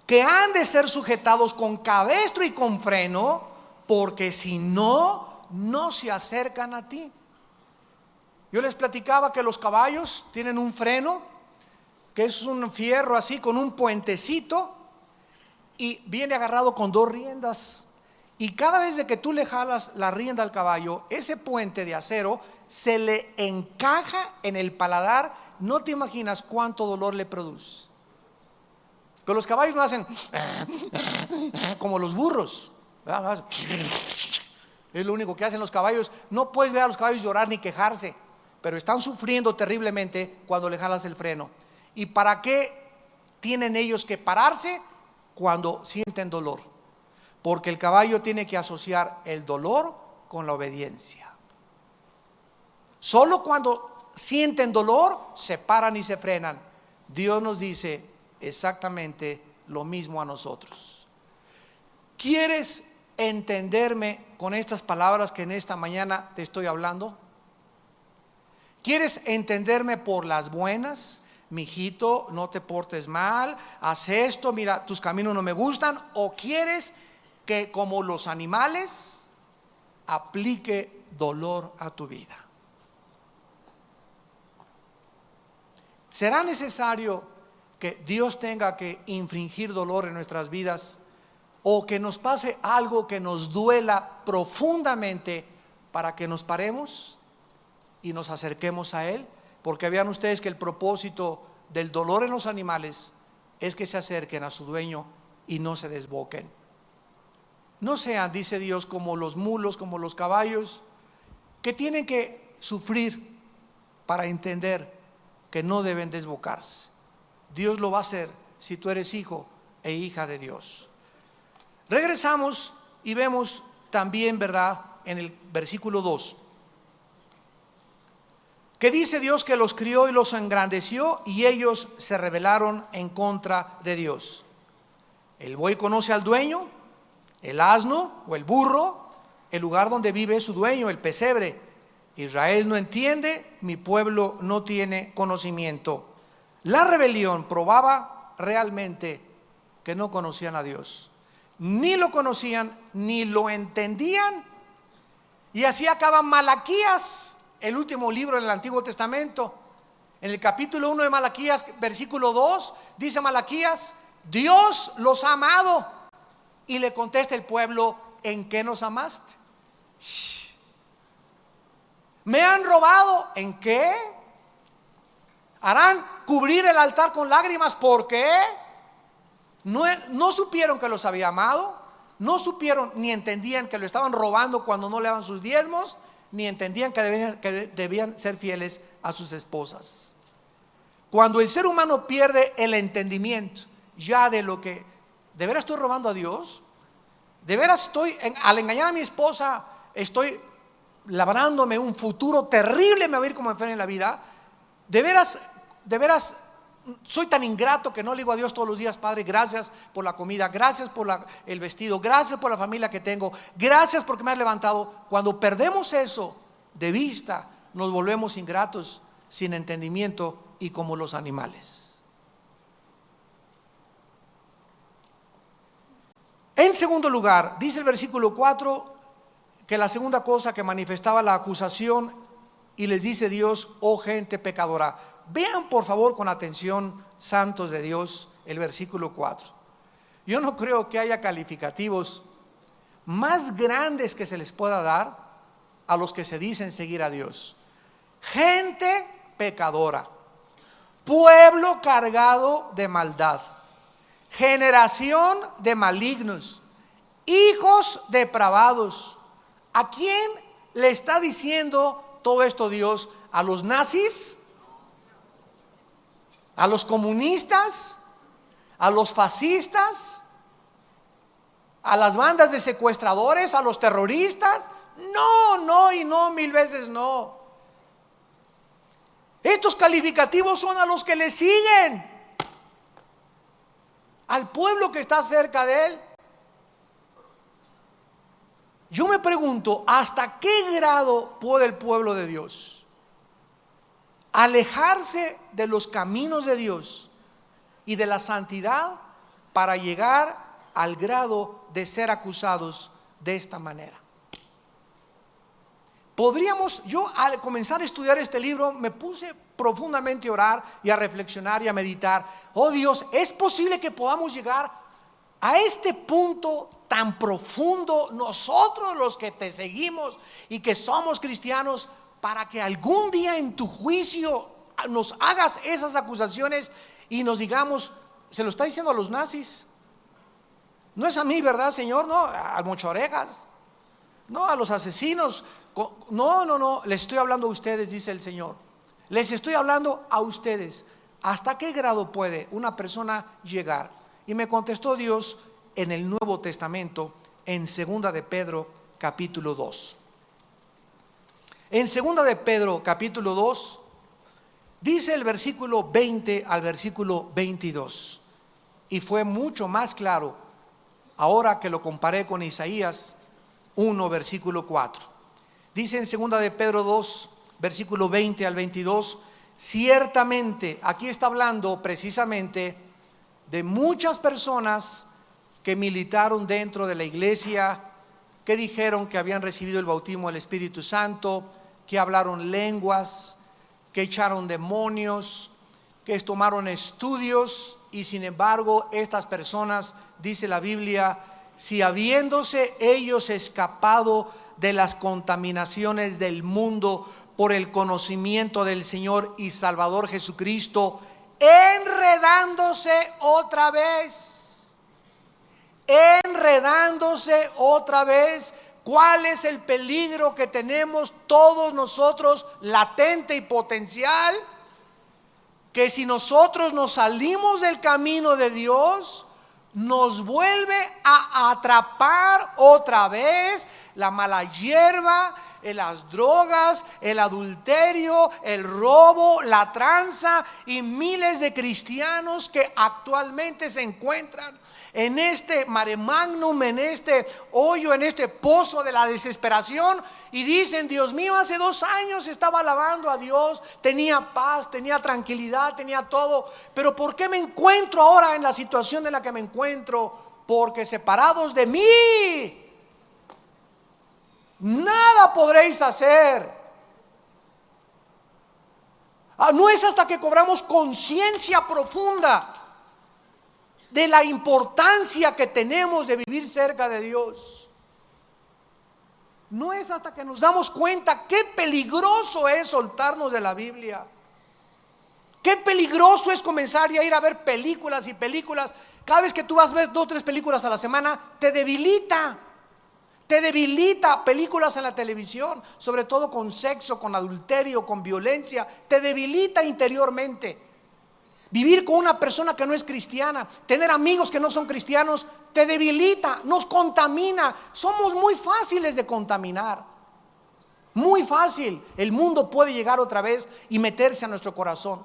que han de ser sujetados con cabestro y con freno, porque si no, no se acercan a ti. Yo les platicaba que los caballos tienen un freno, que es un fierro así con un puentecito, y viene agarrado con 2 riendas, y cada vez de que tú le jalas la rienda al caballo, ese puente de acero se le encaja en el paladar. No te imaginas cuánto dolor le produce. Pero los caballos no hacen como los burros, ¿verdad? Es lo único que hacen los caballos. No puedes ver a los caballos llorar ni quejarse, pero están sufriendo terriblemente cuando le jalas el freno. ¿Y para qué tienen ellos que pararse? Cuando sienten dolor, porque el caballo tiene que asociar el dolor con la obediencia. Solo cuando sienten dolor se paran y se frenan. Dios nos dice exactamente lo mismo a nosotros. ¿Quieres entenderme con estas palabras que en esta mañana te estoy hablando? ¿Quieres entenderme por las buenas? Mijito, no te portes mal, haz esto, mira, tus caminos no me gustan. ¿O quieres que, como los animales, aplique dolor a tu vida? ¿Será necesario que Dios tenga que infringir dolor en nuestras vidas, o que nos pase algo que nos duela profundamente para que nos paremos y nos acerquemos a Él? Porque vean ustedes que el propósito del dolor en los animales es que se acerquen a su dueño y no se desboquen. No sean, dice Dios, como los mulos, como los caballos, que tienen que sufrir para entender que no deben desbocarse. Dios lo va a hacer si tú eres hijo e hija de Dios. Regresamos y vemos también, ¿verdad?, en el versículo 2, que dice Dios que los crió y los engrandeció, y ellos se rebelaron en contra de Dios. El buey conoce al dueño, el asno o el burro, el lugar donde vive su dueño, el pesebre. Israel no entiende, mi pueblo no tiene conocimiento. La rebelión probaba realmente que no conocían a Dios. Ni lo conocían, ni lo entendían. Y así acaba Malaquías, el último libro del Antiguo Testamento. En el capítulo 1 de Malaquías, versículo 2, dice Malaquías: Dios los ha amado. Y le contesta el pueblo: ¿en qué nos amaste? ¿Me han robado? ¿En qué? ¿Harán cubrir el altar con lágrimas? ¿Por qué? No supieron que los había amado, no supieron ni entendían que lo estaban robando cuando no le daban sus diezmos. ni entendían que debían ser fieles a sus esposas. Cuando el ser humano pierde el entendimiento ya de lo que, ¿de veras estoy robando a Dios? ¿De veras al engañar a mi esposa, estoy labrándome un futuro terrible, me va a ir como enfermo en la vida? ¿De veras soy tan ingrato que no le digo a Dios todos los días: Padre, gracias por la comida, gracias por el vestido, gracias por la familia que tengo, gracias porque me has levantado? Cuando perdemos eso de vista, nos volvemos ingratos, sin entendimiento y como los animales. En segundo lugar, dice el versículo 4 que la segunda cosa que manifestaba la acusación, y les dice Dios: oh gente pecadora. Vean por favor con atención, santos de Dios, el versículo 4. Yo no creo que haya calificativos más grandes que se les pueda dar a los que se dicen seguir a Dios. Gente pecadora, pueblo cargado de maldad, generación de malignos, hijos depravados. ¿A quién le está diciendo todo esto Dios? ¿A los nazis? ¿A los comunistas? ¿A los fascistas? ¿A las bandas de secuestradores? ¿A los terroristas? No, no y no, mil veces no. Estos calificativos son a los que le siguen, al pueblo que está cerca de él. Yo me pregunto, ¿hasta qué grado puede el pueblo de Dios alejarse de los caminos de Dios y de la santidad para llegar al grado de ser acusados de esta manera? Yo al comenzar a estudiar este libro me puse profundamente a orar y a reflexionar y a meditar. Oh Dios, ¿es posible que podamos llegar a este punto tan profundo nosotros los que te seguimos y que somos cristianos, para que algún día en tu juicio nos hagas esas acusaciones y nos digamos: se lo está diciendo a los nazis? No es a mí, ¿verdad, Señor? No, al mochorejas, no, a los asesinos. No, les estoy hablando a ustedes, dice el Señor. Les estoy hablando a ustedes. ¿Hasta qué grado puede una persona llegar? Y me contestó Dios en el Nuevo Testamento, en segunda de Pedro capítulo 2. En segunda de Pedro capítulo 2 dice el versículo 20 al versículo 22, y fue mucho más claro ahora que lo comparé con Isaías 1 versículo 4. Dice en segunda de Pedro 2 versículo 20 al 22: ciertamente, aquí está hablando precisamente de muchas personas que militaron dentro de la iglesia, que dijeron que habían recibido el bautismo del Espíritu Santo, que hablaron lenguas, que echaron demonios, que tomaron estudios, y sin embargo estas personas, dice la Biblia, si habiéndose ellos escapado de las contaminaciones del mundo por el conocimiento del Señor y Salvador Jesucristo, enredándose otra vez. ¿Cuál es el peligro que tenemos todos nosotros, latente y potencial? Que si nosotros nos salimos del camino de Dios, nos vuelve a atrapar otra vez la mala hierba, las drogas, el adulterio, el robo, la tranza, y miles de cristianos que actualmente se encuentran en este mare magnum, en este hoyo, en este pozo de la desesperación, y dicen: Dios mío, hace 2 años estaba alabando a Dios, tenía paz, tenía tranquilidad, tenía todo, pero ¿por qué me encuentro ahora en la situación en la que me encuentro? Porque separados de mí nada podréis hacer. No es hasta que cobramos conciencia profunda de la importancia que tenemos de vivir cerca de Dios. No es hasta que nos damos cuenta qué peligroso es soltarnos de la Biblia. Qué peligroso es comenzar a ir a ver películas y películas. Cada vez que tú vas a ver 2 o 3 películas a la semana, te debilita, Te debilita películas en la televisión, sobre todo con sexo, con adulterio, con violencia. Te debilita interiormente. Vivir con una persona que no es cristiana, tener amigos que no son cristianos, te debilita, nos contamina. Somos muy fáciles de contaminar. Muy fácil. El mundo puede llegar otra vez y meterse a nuestro corazón.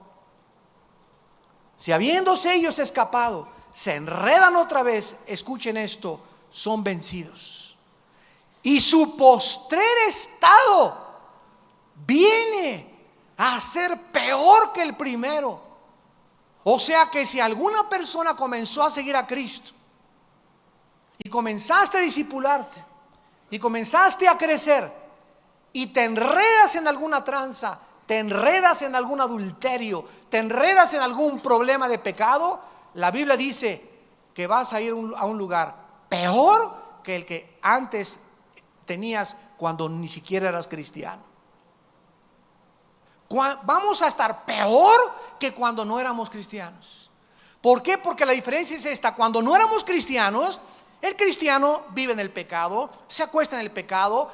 Si habiéndose ellos escapado, se enredan otra vez, escuchen esto, son vencidos. Y su postrer estado viene a ser peor que el primero. O sea que si alguna persona comenzó a seguir a Cristo y comenzaste a discipularte y comenzaste a crecer y te enredas en alguna tranza, te enredas en algún adulterio, te enredas en algún problema de pecado, la Biblia dice que vas a ir a un lugar peor que el que antes tenías cuando ni siquiera eras cristiano. Vamos a estar peor que cuando no éramos cristianos. ¿Por qué? Porque la diferencia es esta: cuando no éramos cristianos, el cristiano vive en el pecado, se acuesta en el pecado.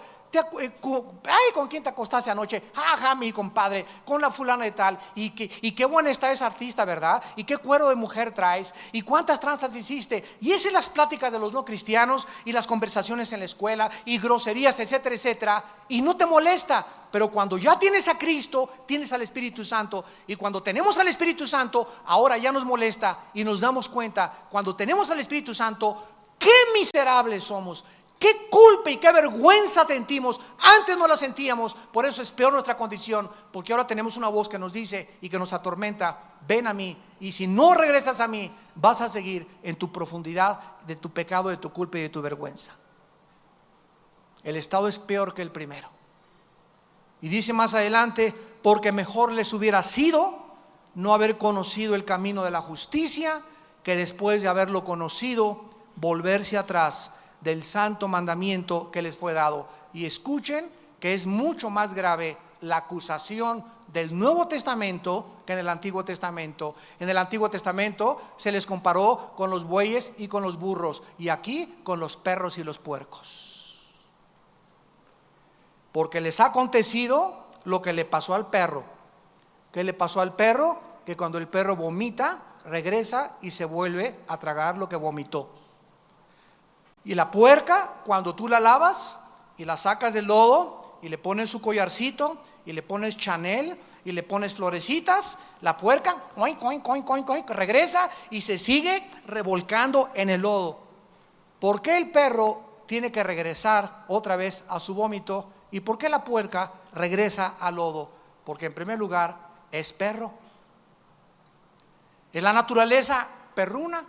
¿Con quién te acostaste anoche? Ajá, mi compadre, con la fulana de tal. Y qué buena está esa artista, ¿verdad? Y qué cuero de mujer traes. Y cuántas tranzas hiciste. Y esas son las pláticas de los no cristianos. Y las conversaciones en la escuela. Y groserías, etcétera, etcétera. Y no te molesta. Pero cuando ya tienes a Cristo, tienes al Espíritu Santo. Y cuando tenemos al Espíritu Santo, ahora ya nos molesta. Y nos damos cuenta, cuando tenemos al Espíritu Santo, qué miserables somos. Qué culpa y qué vergüenza sentimos. Antes no la sentíamos. Por eso es peor nuestra condición, porque ahora tenemos una voz que nos dice y que nos atormenta: ven a mí, y si no regresas a mí, vas a seguir en tu profundidad de tu pecado, de tu culpa y de tu vergüenza. El estado es peor que el primero. Y dice más adelante: porque mejor les hubiera sido no haber conocido el camino de la justicia, que después de haberlo conocido, volverse atrás del santo mandamiento que les fue dado. Y escuchen que es mucho más grave la acusación del Nuevo Testamento que en el Antiguo Testamento. En el Antiguo Testamento se les comparó con los bueyes y con los burros, y aquí con los perros y los puercos. Porque les ha acontecido lo que le pasó al perro. ¿Qué le pasó al perro? Que cuando el perro vomita, regresa y se vuelve a tragar lo que vomitó. Y la puerca, cuando tú la lavas y la sacas del lodo y le pones su collarcito y le pones Chanel y le pones florecitas, la puerca regresa y se sigue revolcando en el lodo. ¿Por qué el perro tiene que regresar otra vez a su vómito? ¿Y por qué la puerca regresa al lodo? Porque en primer lugar es perro. Es la naturaleza perruna,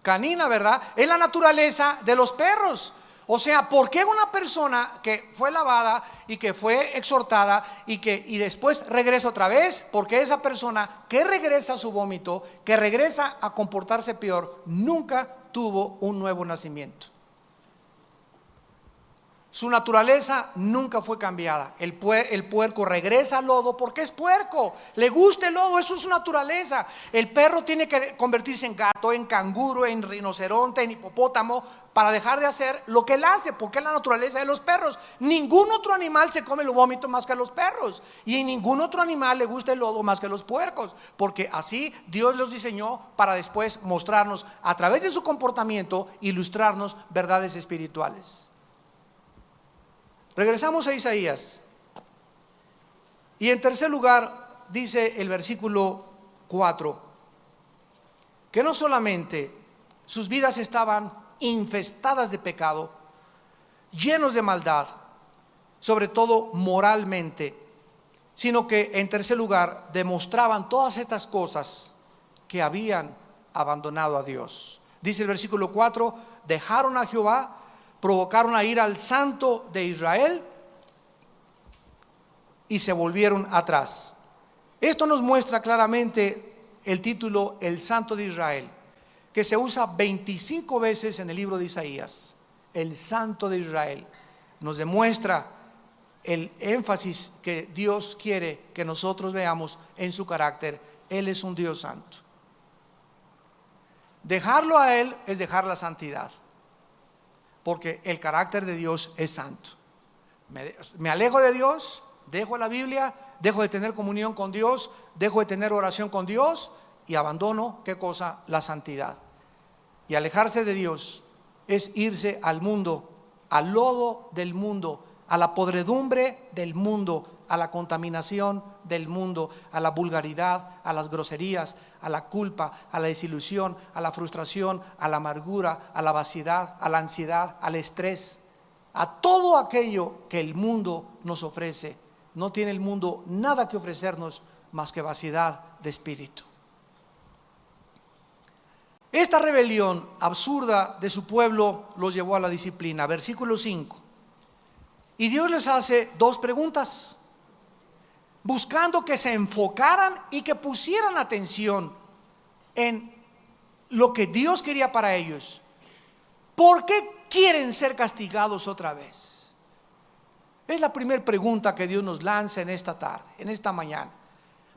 canina, ¿verdad? Es la naturaleza de los perros. O sea, ¿por qué una persona que fue lavada y que fue exhortada y después regresa otra vez? Porque esa persona que regresa a su vómito, que regresa a comportarse peor, nunca tuvo un nuevo nacimiento. Su naturaleza nunca fue cambiada. El puerco regresa al lodo porque es puerco, le gusta el lodo, eso es su naturaleza. El perro tiene que convertirse en gato, en canguro, en rinoceronte, en hipopótamo, para dejar de hacer lo que él hace, porque es la naturaleza de los perros. Ningún otro animal se come el vómito más que los perros, y en ningún otro animal le gusta el lodo más que los puercos, porque así Dios los diseñó para después mostrarnos a través de su comportamiento, ilustrarnos verdades espirituales. Regresamos a Isaías. Y en tercer lugar dice el versículo 4 que no solamente sus vidas estaban infestadas de pecado, llenos de maldad, sobre todo moralmente, sino que en tercer lugar demostraban todas estas cosas que habían abandonado a Dios. Dice el versículo 4: dejaron a Jehová, provocaron a ira al Santo de Israel y se volvieron atrás. Esto nos muestra claramente el título El Santo de Israel, que se usa 25 veces en el libro de Isaías. El Santo de Israel nos demuestra el énfasis que Dios quiere que nosotros veamos en su carácter. Él es un Dios santo. Dejarlo a Él es dejar la santidad, porque el carácter de Dios es santo. Me alejo de Dios, dejo la Biblia, dejo de tener comunión con Dios, dejo de tener oración con Dios y abandono, ¿qué cosa? La santidad. Y alejarse de Dios es irse al mundo, al lodo del mundo, a la podredumbre del mundo, a la contaminación del mundo, a la vulgaridad, a las groserías, a la culpa, a la desilusión, a la frustración, a la amargura, a la vaciedad, a la ansiedad, al estrés, a todo aquello que el mundo nos ofrece. No tiene el mundo nada que ofrecernos más que vaciedad de espíritu. Esta rebelión absurda de su pueblo los llevó a la disciplina. Versículo 5. Y Dios les hace dos preguntas, buscando que se enfocaran y que pusieran atención en lo que Dios quería para ellos. ¿Por qué quieren ser castigados otra vez? Es la primera pregunta que Dios nos lanza en esta tarde, en esta mañana.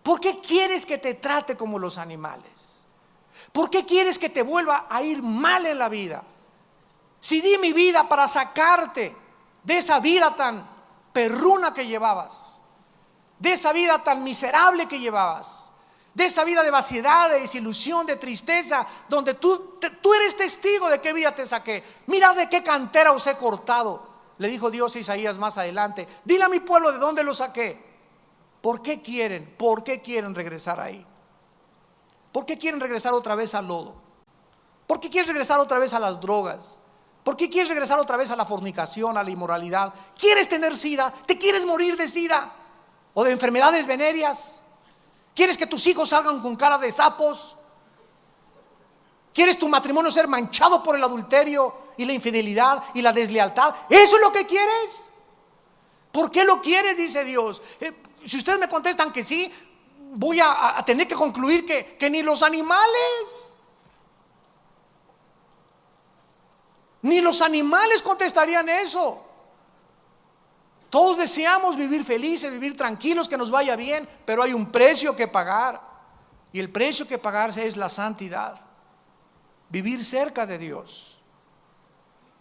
¿Por qué quieres que te trate como los animales? ¿Por qué quieres que te vuelva a ir mal en la vida? Si di mi vida para sacarte de esa vida tan perruna que llevabas, de esa vida tan miserable que llevabas, de esa vida de vaciedad, de desilusión, de tristeza, donde tú eres testigo de qué vida te saqué. Mira de qué cantera os he cortado, le dijo Dios a Isaías más adelante. Dile a mi pueblo de dónde lo saqué. ¿Por qué quieren regresar ahí? ¿Por qué quieren regresar otra vez al lodo? ¿Por qué quieren regresar otra vez a las drogas? ¿Por qué quieres regresar otra vez a la fornicación, a la inmoralidad? ¿Quieres tener sida? ¿Te quieres morir de sida? ¿O de enfermedades venéreas? ¿Quieres que tus hijos salgan con cara de sapos? ¿Quieres tu matrimonio ser manchado por el adulterio y la infidelidad y la deslealtad? ¿Eso es lo que quieres? ¿Por qué lo quieres? Dice Dios. Si ustedes me contestan que sí, voy a tener que concluir que ni los animales contestarían eso. Todos deseamos vivir felices, vivir tranquilos, que nos vaya bien, pero hay un precio que pagar, y el precio que pagarse es la santidad, vivir cerca de Dios.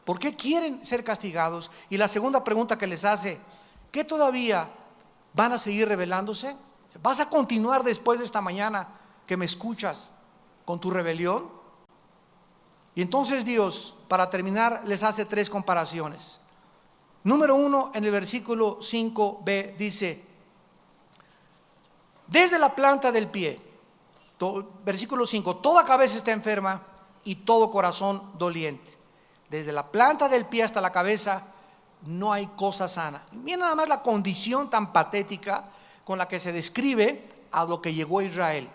¿Por qué quieren ser castigados? Y la segunda pregunta que les hace: ¿qué todavía van a seguir rebelándose? ¿Vas a continuar después de esta mañana que me escuchas con tu rebelión? Y entonces Dios, para terminar, les hace tres comparaciones. Número 1, en el versículo 5b dice: desde la planta del pie, versículo 5, toda cabeza está enferma y todo corazón doliente. Desde la planta del pie hasta la cabeza no hay cosa sana. Miren nada más la condición tan patética con la que se describe a lo que llegó Israel.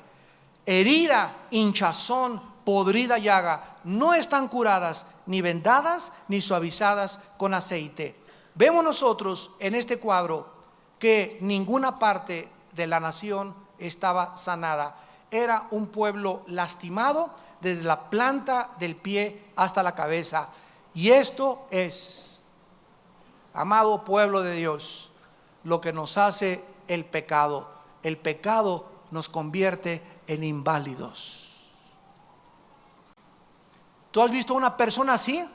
Herida, hinchazón, podrida llaga, no están curadas, ni vendadas, ni suavizadas con aceite. Vemos nosotros en este cuadro que ninguna parte de la nación estaba sanada. Era un pueblo lastimado desde la planta del pie hasta la cabeza. Y esto es, amado pueblo de Dios, lo que nos hace el pecado. El pecado nos convierte en inválidos. ¿Tú has visto a una persona así?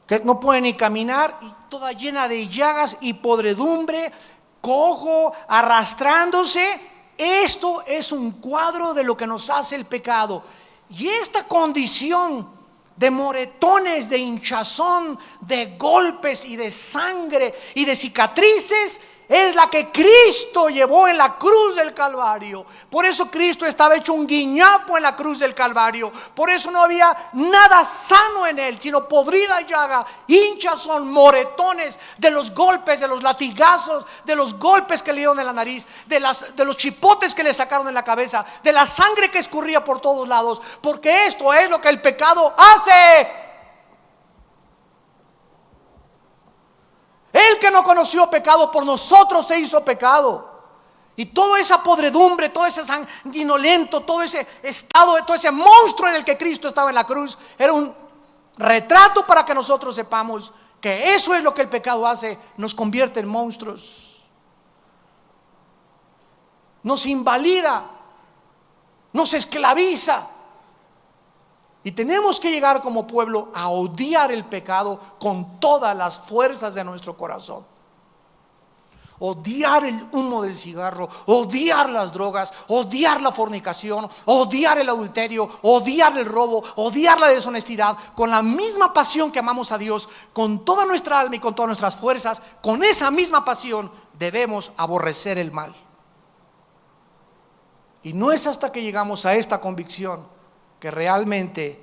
Que no puede ni caminar y toda llena de llagas y podredumbre, cojo, arrastrándose. Esto es un cuadro de lo que nos hace el pecado. Y esta condición de moretones, de hinchazón, de golpes y de sangre y de cicatrices es la que Cristo llevó en la cruz del Calvario. Por eso Cristo estaba hecho un guiñapo en la cruz del Calvario. Por eso no había nada sano en él, sino podrida llaga, hinchazón, moretones de los golpes, de los latigazos, de los golpes que le dieron en la nariz, de los chipotes que le sacaron en la cabeza, de la sangre que escurría por todos lados. Porque esto es lo que el pecado hace. El que no conoció pecado por nosotros se hizo pecado. Y toda esa podredumbre, todo ese sanguinolento, todo ese estado, todo ese monstruo en el que Cristo estaba en la cruz, era un retrato para que nosotros sepamos que eso es lo que el pecado hace. Nos convierte en monstruos, nos invalida, nos esclaviza. Y tenemos que llegar como pueblo a odiar el pecado con todas las fuerzas de nuestro corazón. Odiar el humo del cigarro, odiar las drogas, odiar la fornicación, odiar el adulterio, odiar el robo, odiar la deshonestidad, con la misma pasión que amamos a Dios, con toda nuestra alma y con todas nuestras fuerzas. Con esa misma pasión debemos aborrecer el mal. Y no es hasta que llegamos a esta convicción que realmente,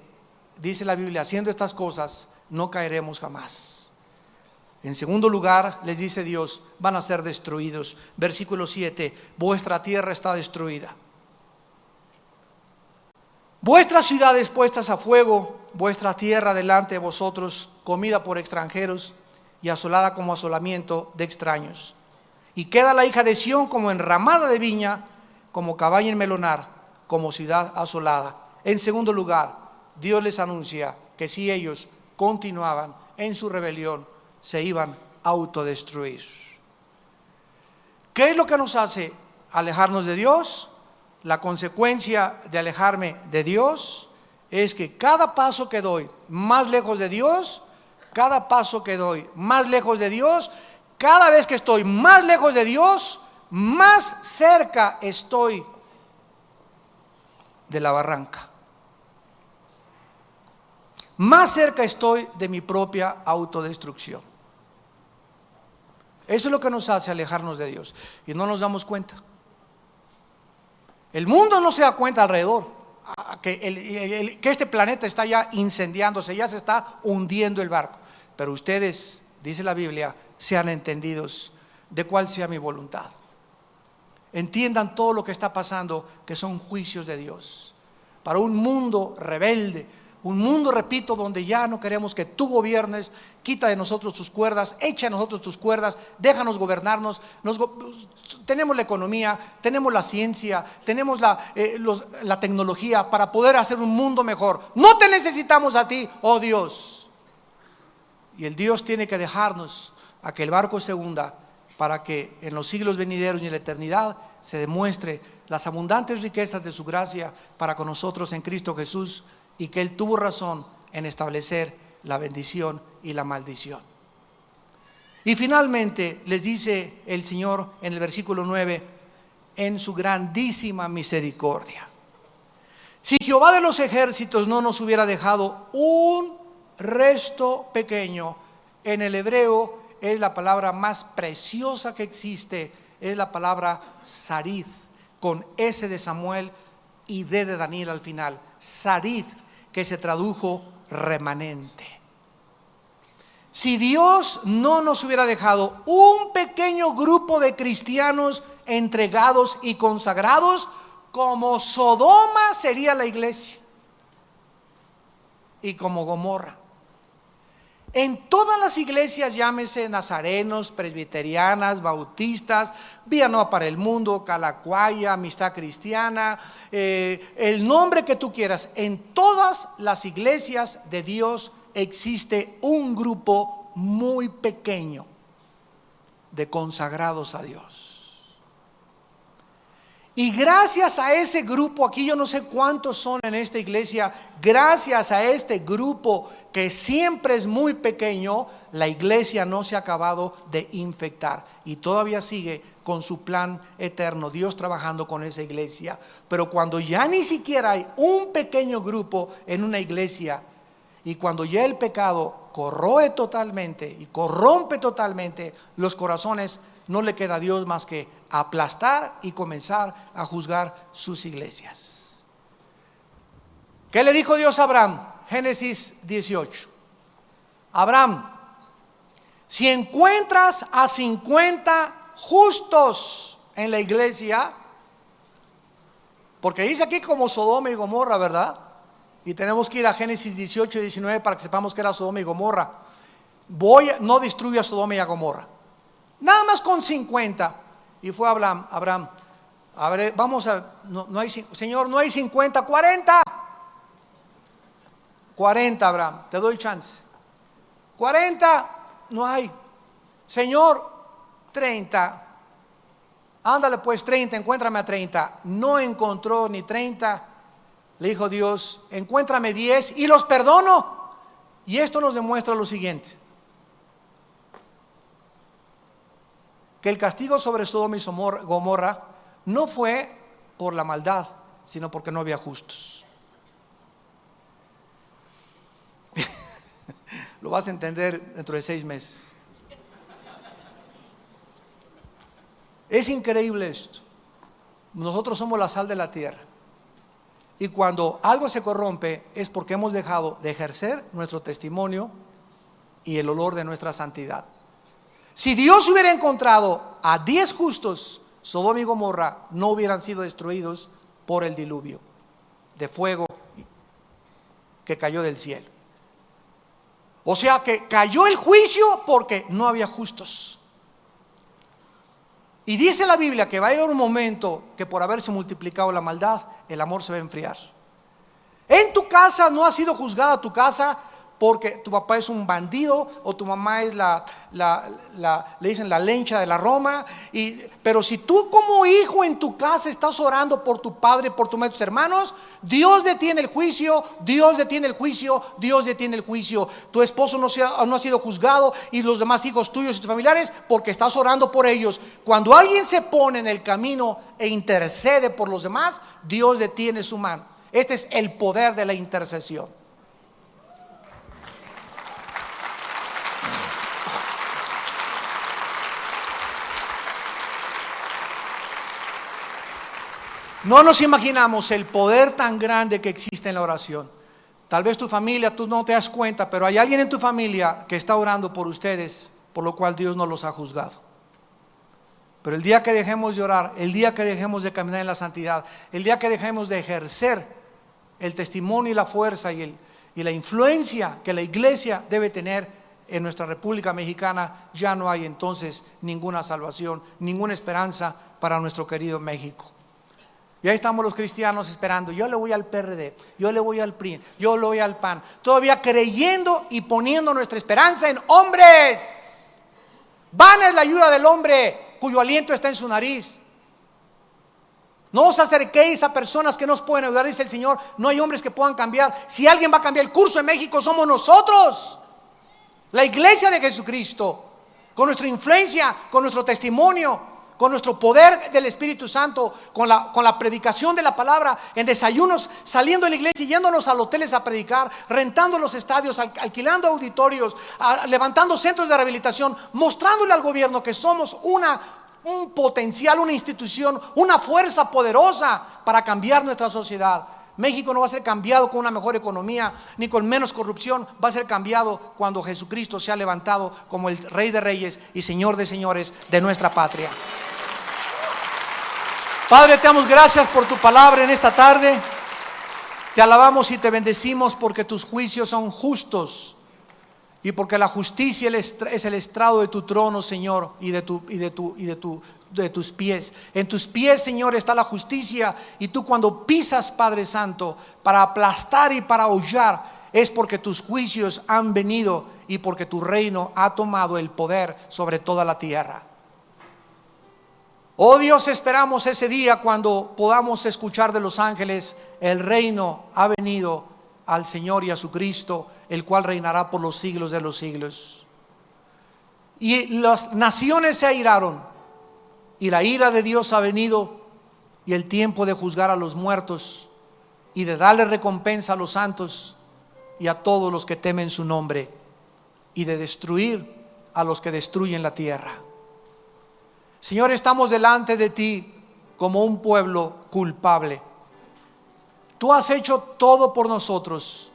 dice la Biblia, haciendo estas cosas no caeremos jamás. En segundo lugar, les dice Dios, van a ser destruidos. Versículo 7, vuestra tierra está destruida. Vuestras ciudades puestas a fuego, vuestra tierra delante de vosotros, comida por extranjeros y asolada como asolamiento de extraños. Y queda la hija de Sión como enramada de viña, como cabaña en melonar, como ciudad asolada. En segundo lugar, Dios les anuncia que si ellos continuaban en su rebelión, se iban a autodestruir. ¿Qué es lo que nos hace alejarnos de Dios? La consecuencia de alejarme de Dios es que cada paso que doy más lejos de Dios, cada paso que doy más lejos de Dios, cada vez que estoy más lejos de Dios, más cerca estoy de la barranca. Más cerca estoy de mi propia autodestrucción. Eso es lo que nos hace alejarnos de Dios y no nos damos cuenta. El mundo no se da cuenta alrededor que este planeta está ya incendiándose, ya se está hundiendo el barco. Pero ustedes, dice la Biblia, sean entendidos de cuál sea mi voluntad. Entiendan todo lo que está pasando, que son juicios de Dios para un mundo rebelde. Un mundo, repito, donde ya no queremos que tú gobiernes. Quita de nosotros tus cuerdas, echa de nosotros tus cuerdas, déjanos gobernarnos. Tenemos la economía, tenemos la ciencia, tenemos la tecnología para poder hacer un mundo mejor. No te necesitamos a ti, oh Dios. Y el Dios tiene que dejarnos a que el barco se hunda, para que en los siglos venideros y en la eternidad se demuestre las abundantes riquezas de su gracia para con nosotros en Cristo Jesús, y que Él tuvo razón en establecer la bendición y la maldición. Y finalmente les dice el Señor en el versículo 9, en su grandísima misericordia. Si Jehová de los ejércitos no nos hubiera dejado un resto pequeño, en el hebreo es la palabra más preciosa que existe, es la palabra sarid, con S de Samuel y D de Daniel al final, sarid, que se tradujo remanente. Si Dios no nos hubiera dejado un pequeño grupo de cristianos entregados y consagrados, como Sodoma sería la iglesia y como Gomorra. En todas las iglesias, llámese nazarenos, presbiterianas, bautistas, Vía Nueva para el Mundo, Calacuaya, Amistad Cristiana, el nombre que tú quieras, en todas las iglesias de Dios existe un grupo muy pequeño de consagrados a Dios. Y gracias a ese grupo, aquí yo no sé cuántos son en esta iglesia, gracias a este grupo que siempre es muy pequeño, la iglesia no se ha acabado de infectar y todavía sigue con su plan eterno, Dios trabajando con esa iglesia. Pero cuando ya ni siquiera hay un pequeño grupo en una iglesia, y cuando ya el pecado corroe totalmente y corrompe totalmente los corazones, no le queda a Dios más que aplastar y comenzar a juzgar sus iglesias. ¿Qué le dijo Dios a Abraham? Génesis 18. Abraham, si encuentras a 50 justos en la iglesia, porque dice aquí como Sodoma y Gomorra, ¿verdad? Y tenemos que ir a Génesis 18 y 19 para que sepamos que era Sodoma y Gomorra. No destruya a Sodoma y a Gomorra. Nada más con 50. Y fue Abraham, a ver, vamos a, no hay, Señor, no hay 50, 40. 40, Abraham, te doy chance. 40, no hay. Señor, 30. Ándale pues 30, encuéntrame a 30. No encontró ni 30. Le dijo Dios, encuéntrame 10 y los perdono. Y esto nos demuestra lo siguiente: que el castigo sobre Sodoma y Gomorra no fue por la maldad, sino porque no había justos. Lo vas a entender dentro de 6 meses. Es increíble esto. Nosotros somos la sal de la tierra. Y cuando algo se corrompe es porque hemos dejado de ejercer nuestro testimonio y el olor de nuestra santidad. Si Dios hubiera encontrado a 10 justos, Sodoma y Gomorra no hubieran sido destruidos por el diluvio de fuego que cayó del cielo. O sea que cayó el juicio porque no había justos. Y dice la Biblia que va a llegar un momento que por haberse multiplicado la maldad, el amor se va a enfriar. En tu casa no ha sido juzgada tu casa porque tu papá es un bandido o tu mamá es le dicen la lencha de la Roma. Pero si tú como hijo en tu casa estás orando por tu padre, por tu madre, tus hermanos, Dios detiene el juicio, Dios detiene el juicio, Dios detiene el juicio. Tu esposo no ha sido juzgado y los demás hijos tuyos y tus familiares porque estás orando por ellos. Cuando alguien se pone en el camino e intercede por los demás, Dios detiene su mano. Este es el poder de la intercesión. No nos imaginamos el poder tan grande que existe en la oración. Tal vez tu familia, tú no te das cuenta, pero hay alguien en tu familia que está orando por ustedes, por lo cual Dios no los ha juzgado. Pero el día que dejemos de orar, el día que dejemos de caminar en la santidad, el día que dejemos de ejercer el testimonio y la fuerza y la influencia que la iglesia debe tener en nuestra República Mexicana, ya no hay entonces ninguna salvación, ninguna esperanza para nuestro querido México. Y ahí estamos los cristianos esperando. Yo le voy al PRD, yo le voy al PRI, yo le voy al PAN, todavía creyendo y poniendo nuestra esperanza en hombres. Vana es la ayuda del hombre cuyo aliento está en su nariz. No os acerquéis a personas que nos pueden ayudar, dice el Señor. No hay hombres que puedan cambiar. Si alguien va a cambiar el curso en México, somos nosotros, la iglesia de Jesucristo, con nuestra influencia, con nuestro testimonio, con nuestro poder del Espíritu Santo, con la predicación de la palabra, en desayunos, saliendo de la iglesia y yéndonos a los hoteles a predicar, rentando los estadios, alquilando auditorios, levantando centros de rehabilitación, mostrándole al gobierno que somos un potencial, una institución, una fuerza poderosa para cambiar nuestra sociedad. México no va a ser cambiado con una mejor economía ni con menos corrupción, va a ser cambiado cuando Jesucristo sea levantado como el Rey de Reyes y Señor de Señores de nuestra patria. Padre, te damos gracias por tu palabra en esta tarde. Te alabamos y te bendecimos porque tus juicios son justos y porque la justicia es el estrado de tu trono, Señor, y de tus pies. En tus pies, Señor, está la justicia, y tú cuando pisas, Padre Santo, para aplastar y para hollar, es porque tus juicios han venido y porque tu reino ha tomado el poder sobre toda la tierra. Oh Dios, esperamos ese día cuando podamos escuchar de los ángeles: el reino ha venido al Señor y a su Cristo, el cual reinará por los siglos de los siglos. Y las naciones se airaron, y la ira de Dios ha venido, y el tiempo de juzgar a los muertos y de darle recompensa a los santos y a todos los que temen su nombre, y de destruir a los que destruyen la tierra. Señor, estamos delante de ti como un pueblo culpable. Tú has hecho todo por nosotros,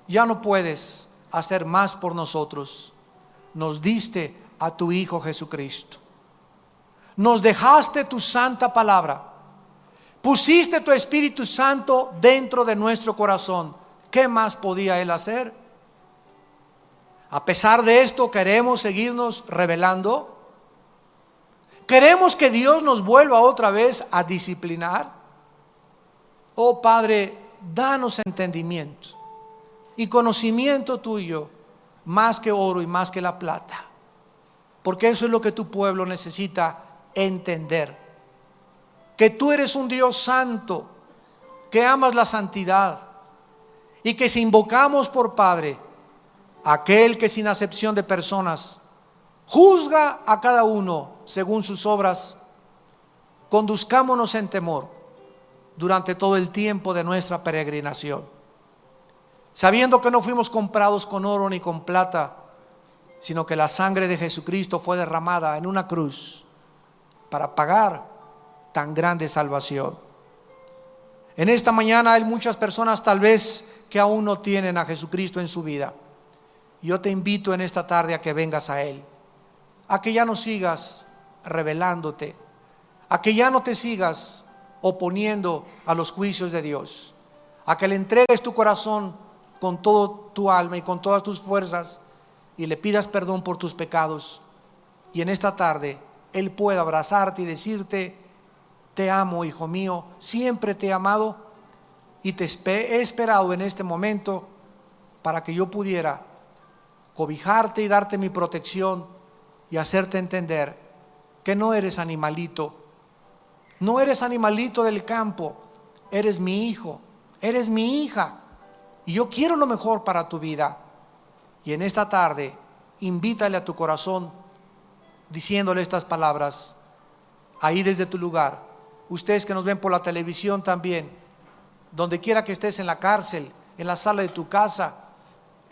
ya no puedes hacer más por nosotros. Nos diste a tu Hijo Jesucristo, nos dejaste tu santa palabra, pusiste tu Espíritu Santo dentro de nuestro corazón. ¿Qué más podía Él hacer? A pesar de esto, queremos seguirnos rebelando. ¿Queremos que Dios nos vuelva otra vez a disciplinar? Oh Padre, danos entendimiento y conocimiento tuyo, más que oro y más que la plata, porque eso es lo que tu pueblo necesita entender. que tú eres un Dios santo, que amas la santidad, y que si invocamos por Padre aquel que sin acepción de personas juzga a cada uno según sus obras, conduzcámonos en temor durante todo el tiempo de nuestra peregrinación, sabiendo que no fuimos comprados con oro ni con plata, sino que la sangre de Jesucristo fue derramada en una cruz para pagar tan grande salvación. En esta mañana hay muchas personas tal vez que aún no tienen a Jesucristo en su vida. Yo te invito en esta tarde a que vengas a Él, a que ya no sigas rebelándote, a que ya no te sigas oponiendo a los juicios de Dios, a que le entregues tu corazón con todo tu alma y con todas tus fuerzas y le pidas perdón por tus pecados. Y en esta tarde Él puede abrazarte y decirte: te amo, hijo mío, siempre te he amado y te he esperado en este momento para que yo pudiera cobijarte y darte mi protección y hacerte entender que no eres animalito, no eres animalito del campo, eres mi hijo, eres mi hija, y yo quiero lo mejor para tu vida. Y en esta tarde invítale a tu corazón diciéndole estas palabras ahí desde tu lugar. Ustedes que nos ven por la televisión también, donde quiera que estés, en la cárcel, en la sala de tu casa,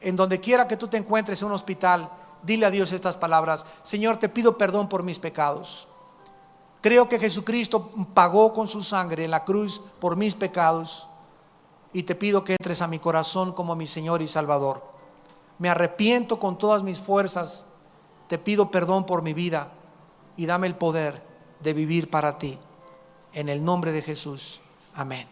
en donde quiera que tú te encuentres, en un hospital, dile a Dios estas palabras: Señor, te pido perdón por mis pecados. Creo que Jesucristo pagó con su sangre en la cruz por mis pecados, y te pido que entres a mi corazón como mi Señor y Salvador. Me arrepiento con todas mis fuerzas, te pido perdón por mi vida y dame el poder de vivir para ti. En el nombre de Jesús, amén.